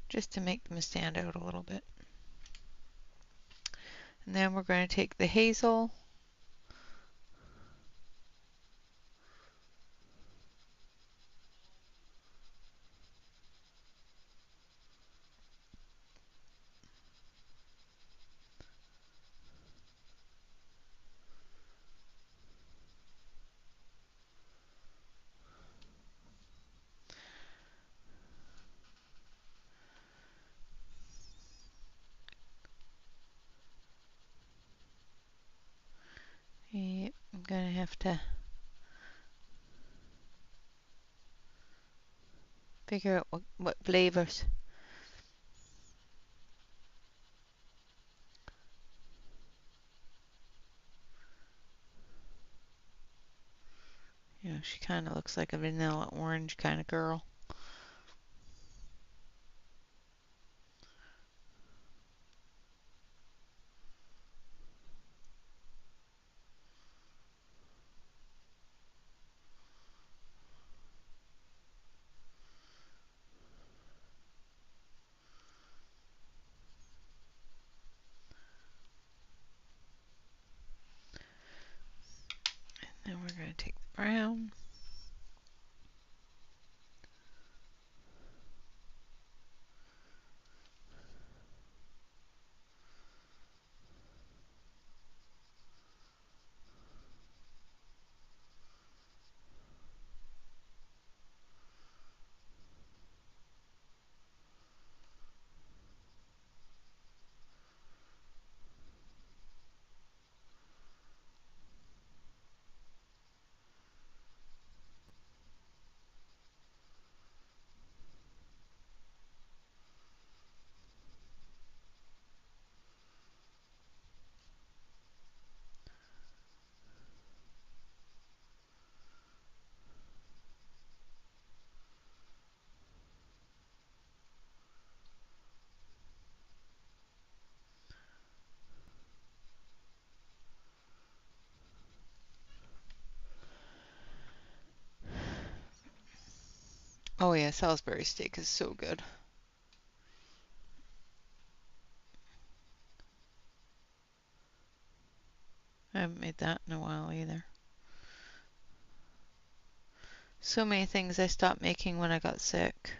Just to make them stand out a little bit. And then we're going to take the hazel. Yep, I'm going to have to figure out what flavors. You know, she kind of looks like a vanilla orange kind of girl. And then we're going to take the brown. Oh yeah, Salisbury steak is so good. I haven't made that in a while either. So many things I stopped making when I got sick.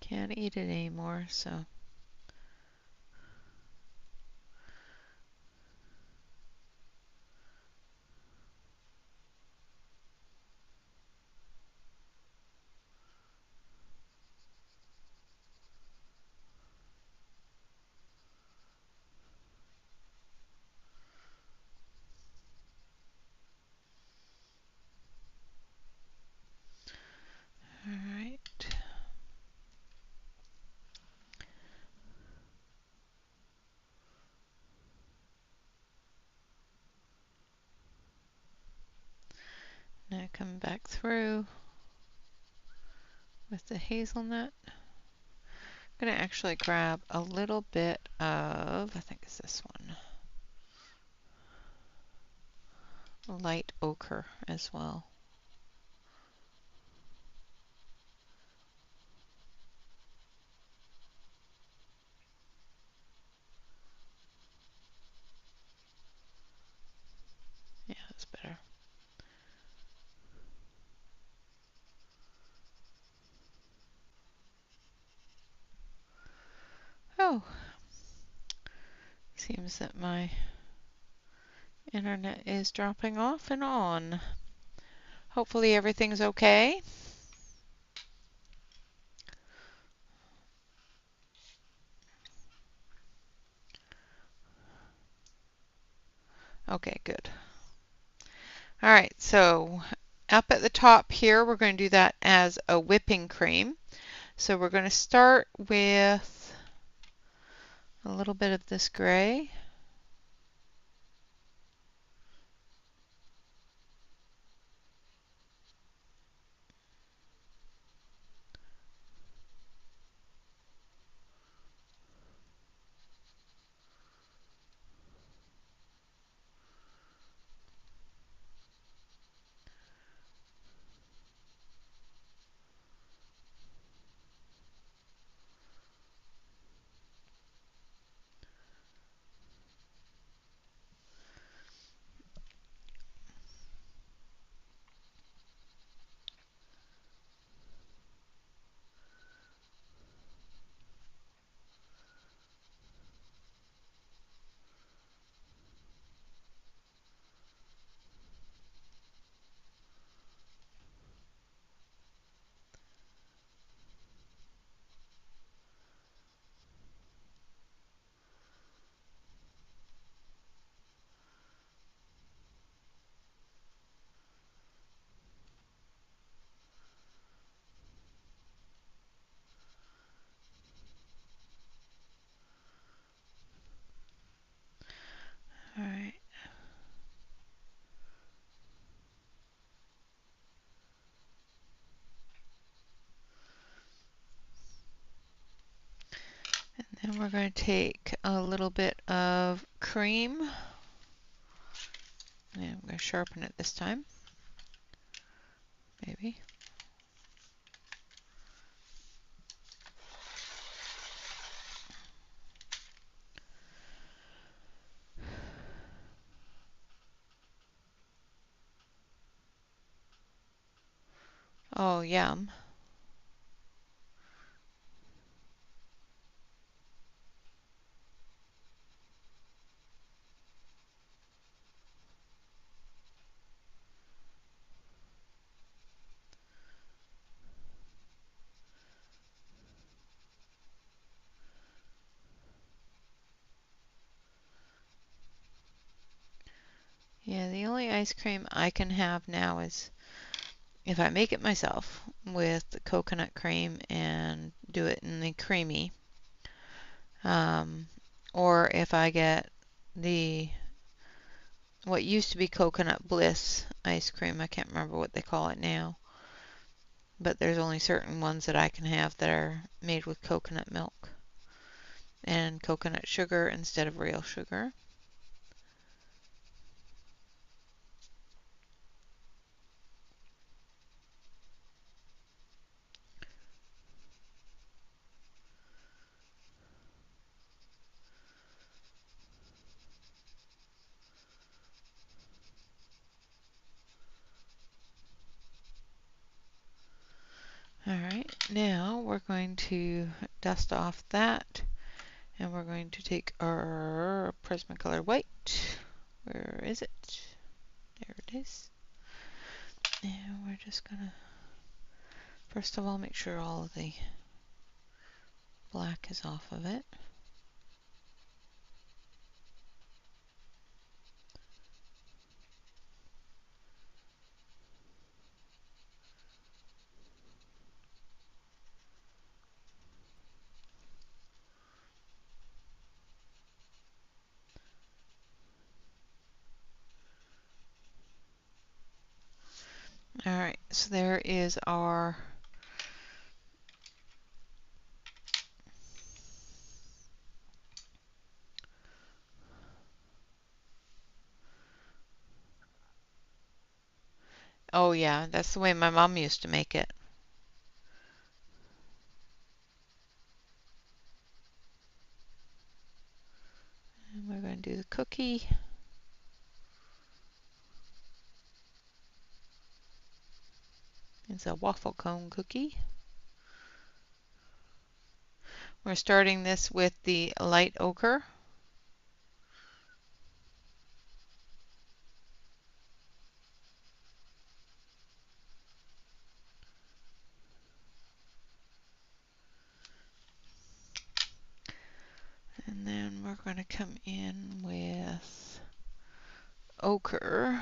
Can't eat it anymore, so. All right. Now come back through with the hazelnut. I'm going to actually grab a little bit of, I think it's this one, light ochre as well. Yeah, that's better. Oh, seems that my internet is dropping off and on. Hopefully everything's okay. Okay, good. All right, so up at the top here, we're going to do that as a whipping cream. So we're going to start with a little bit of this gray. All right. And then we're going to take a little bit of cream. And I'm going to sharpen it this time. Maybe. Oh, yum. Yeah, the only ice cream I can have now is if I make it myself with the coconut cream and do it in the creamy. Um, or if I get the what used to be Coconut Bliss ice cream. I can't remember what they call it now. But there's only certain ones that I can have that are made with coconut milk and coconut sugar instead of real sugar. Alright, now we're going to dust off that, and we're going to take our Prismacolor white. Where is it? There it is. And we're just gonna, first of all, make sure all of the black is off of it. Alright, so there is our oh yeah, that's the way my mom used to make it. And we're going to do the cookie. It's a waffle cone cookie. We're starting this with the light ochre. And then we're going to come in with ochre.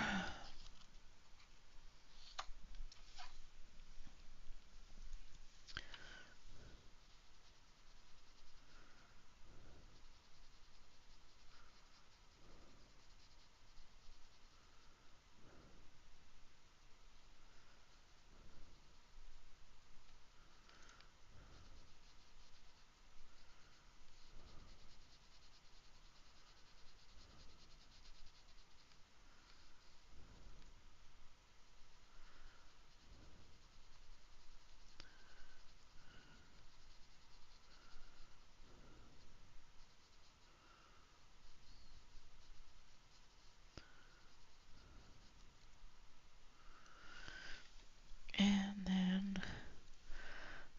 And then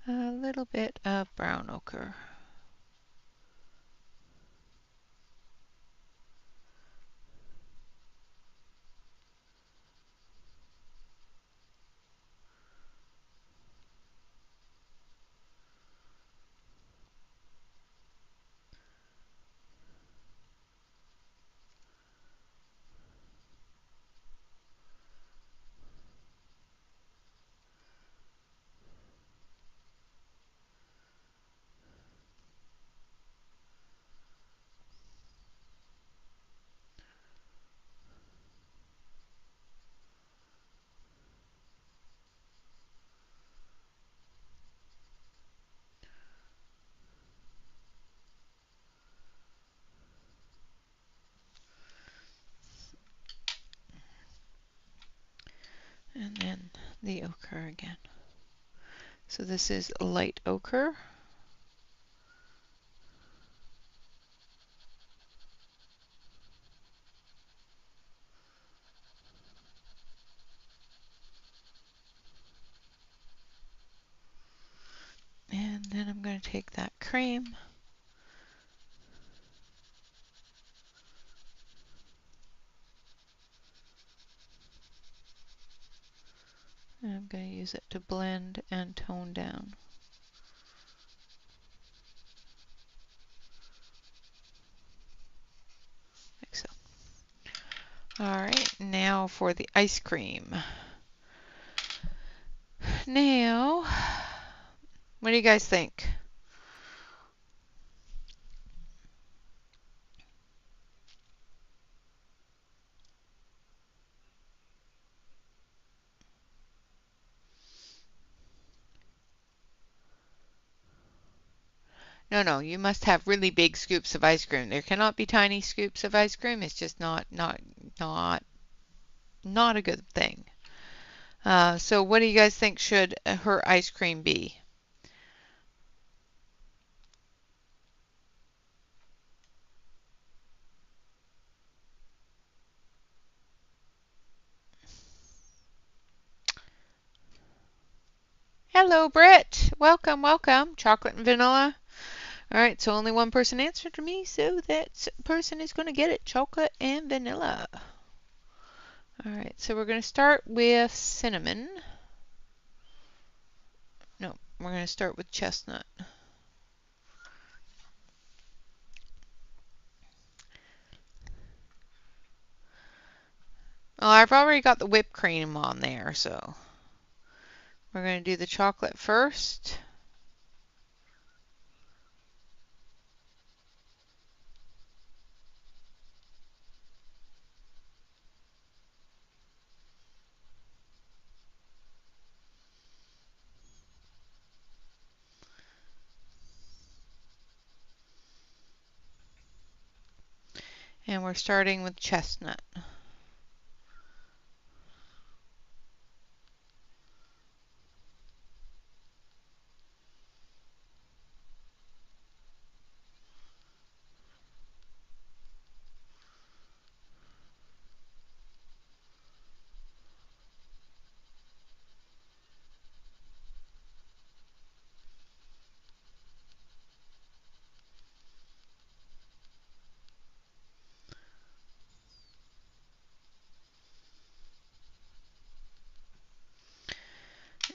a little bit of brown ochre. And then the ochre again. So this is light ochre. And then I'm going to take that cream and I'm going to use it to blend and tone down. Like so. Alright, now for the ice cream. Now, what do you guys think? No, no, you must have really big scoops of ice cream. There cannot be tiny scoops of ice cream. It's just not not a good thing. So what do you guys think should her ice cream be? Hello, Britt. Welcome, welcome. Chocolate and vanilla. All right, so only one person answered to me, so that person is going to get it. Chocolate and vanilla. All right, so we're going to start with cinnamon. No, we're going to start with chestnut. Oh, I've already got the whipped cream on there, so we're going to do the chocolate first. And we're starting with chestnut.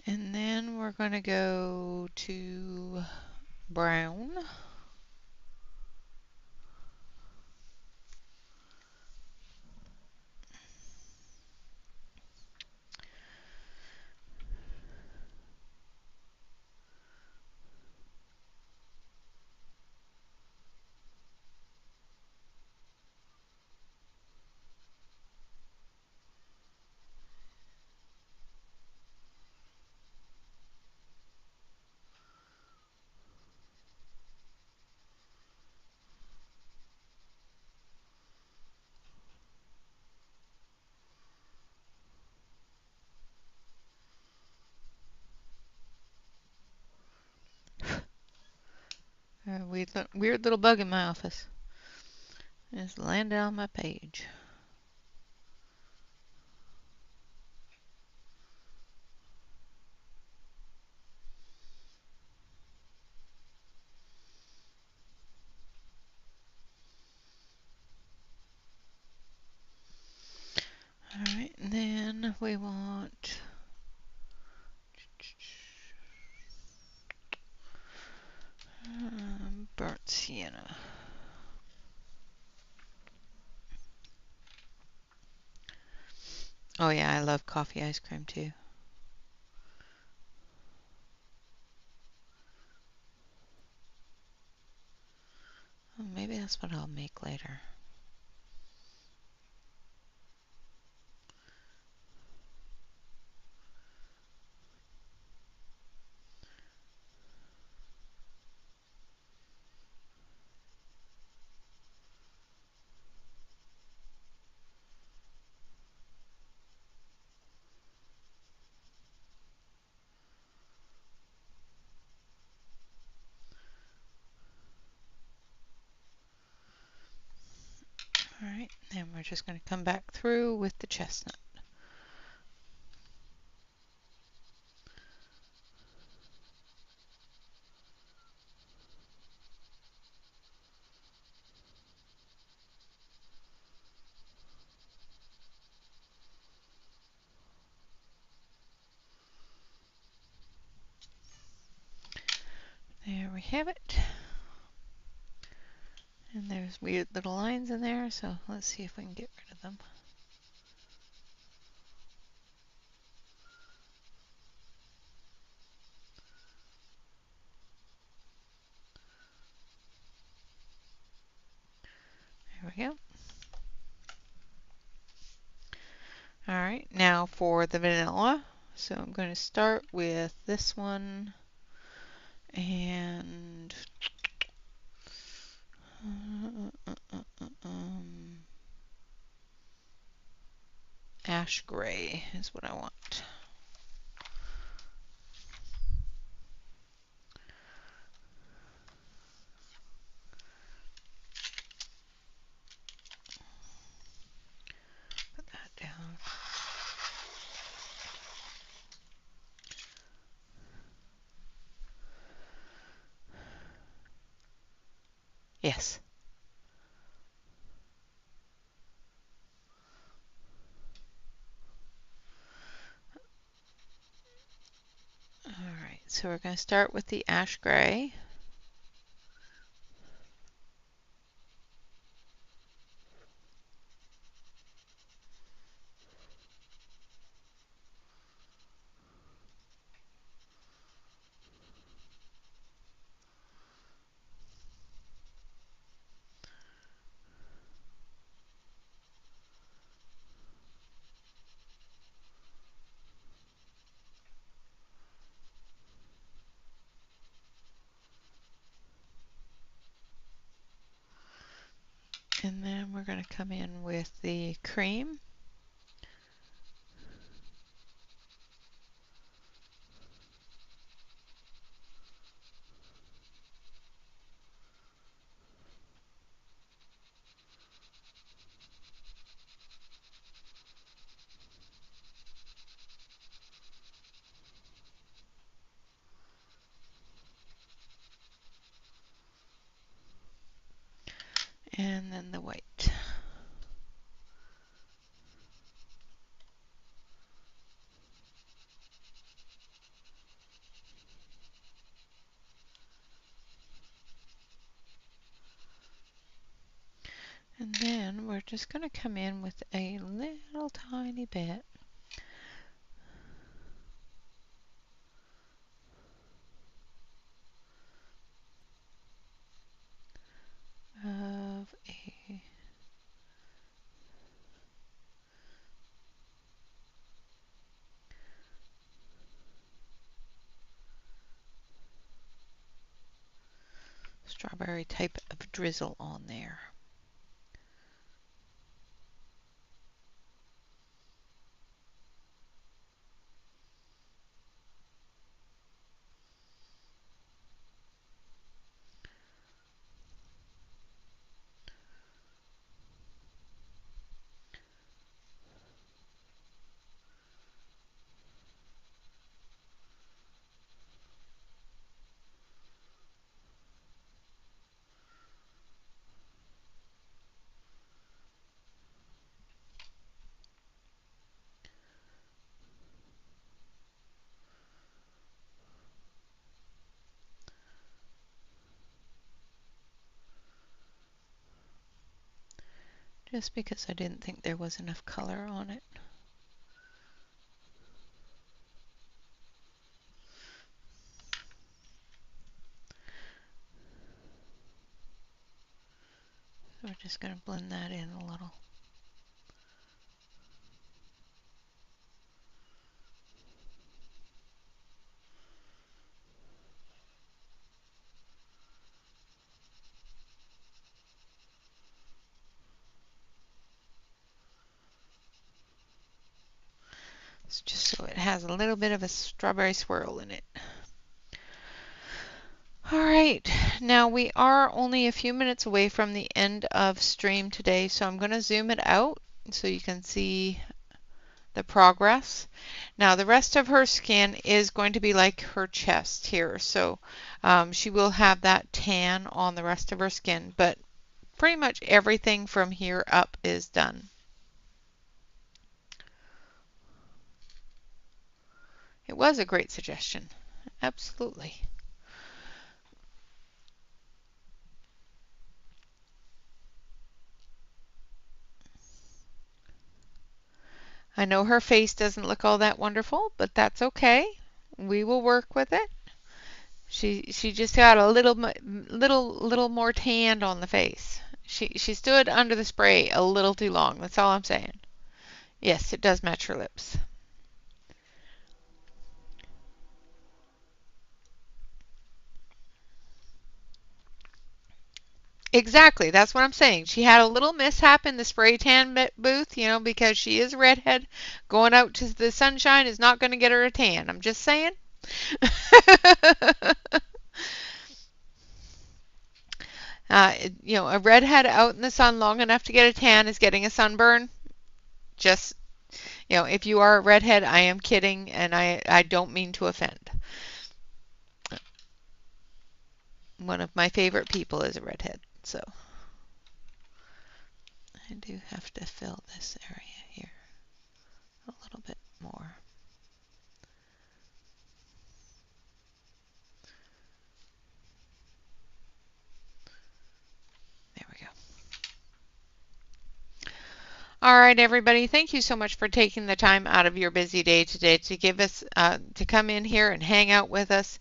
And then we're going to go to brown. A weird little bug in my office. Just landed on my page. Alright, and then we want burnt sienna. Oh yeah, I love coffee ice cream too. Oh, maybe that's what I'll make later. Alright, and we're just going to come back through with the chestnut. There we have it. And there's weird little lines in there, so let's see if we can get rid of them. There we go. Alright, now for the vanilla. So I'm going to start with this one and Ash gray is what I want. Put that down. Yes. All right, so we're going to start with the ash gray. And then we're going to come in with the cream. And then the white. And then we're just going to come in with a little tiny bit of a strawberry type of drizzle on there. Just because I didn't think there was enough color on it. So we're just going to blend that in a little. It's just so it has a little bit of a strawberry swirl in it. All right, now we are only a few minutes away from the end of stream today, so I'm going to zoom it out so you can see the progress. Now the rest of her skin is going to be like her chest here, so she will have that tan on the rest of her skin, but pretty much everything from here up is done. It was a great suggestion. Absolutely. I know her face doesn't look all that wonderful, but that's okay. We will work with it. She just got a little more tanned on the face. She stood under the spray a little too long. That's all I'm saying. Yes, it does match her lips. Exactly. That's what I'm saying. She had a little mishap in the spray tan booth, because she is a redhead. Going out to the sunshine is not going to get her a tan. I'm just saying. A redhead out in the sun long enough to get a tan is getting a sunburn. Just, if you are a redhead, I am kidding, and I don't mean to offend. One of my favorite people is a redhead, so I do have to fill this area here a little bit more. There we go. All right, everybody. Thank you so much for taking the time out of your busy day today to give us to come in here and hang out with us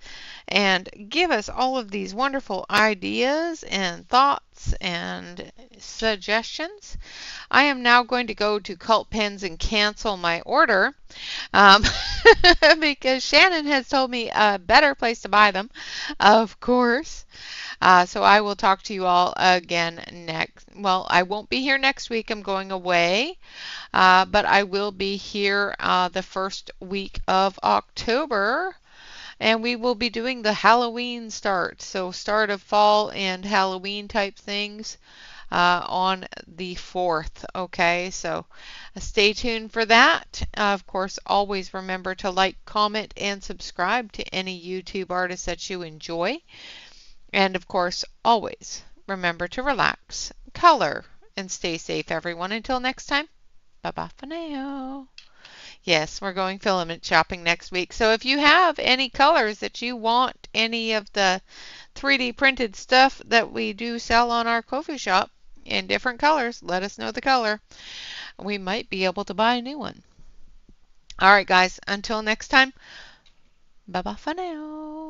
and give us all of these wonderful ideas and thoughts and suggestions. I am now going to go to Cult Pens and cancel my order um, because Shannon has told me a better place to buy them, of course. So I will talk to you all again next. Well, I won't be here next week. I'm going away. But I will be here the first week of October. And we will be doing the Halloween start. So start of fall and Halloween type things on the 4th. Okay, so stay tuned for that. Of course, always remember to like, comment, and subscribe to any YouTube artist that you enjoy. And of course, always remember to relax, color, and stay safe, everyone. Until next time, bye-bye for now. Yes, we're going filament shopping next week. So if you have any colors that you want, any of the 3D printed stuff that we do sell on our Ko-fi shop in different colors, let us know the color. We might be able to buy a new one. All right, guys, until next time, bye-bye for now.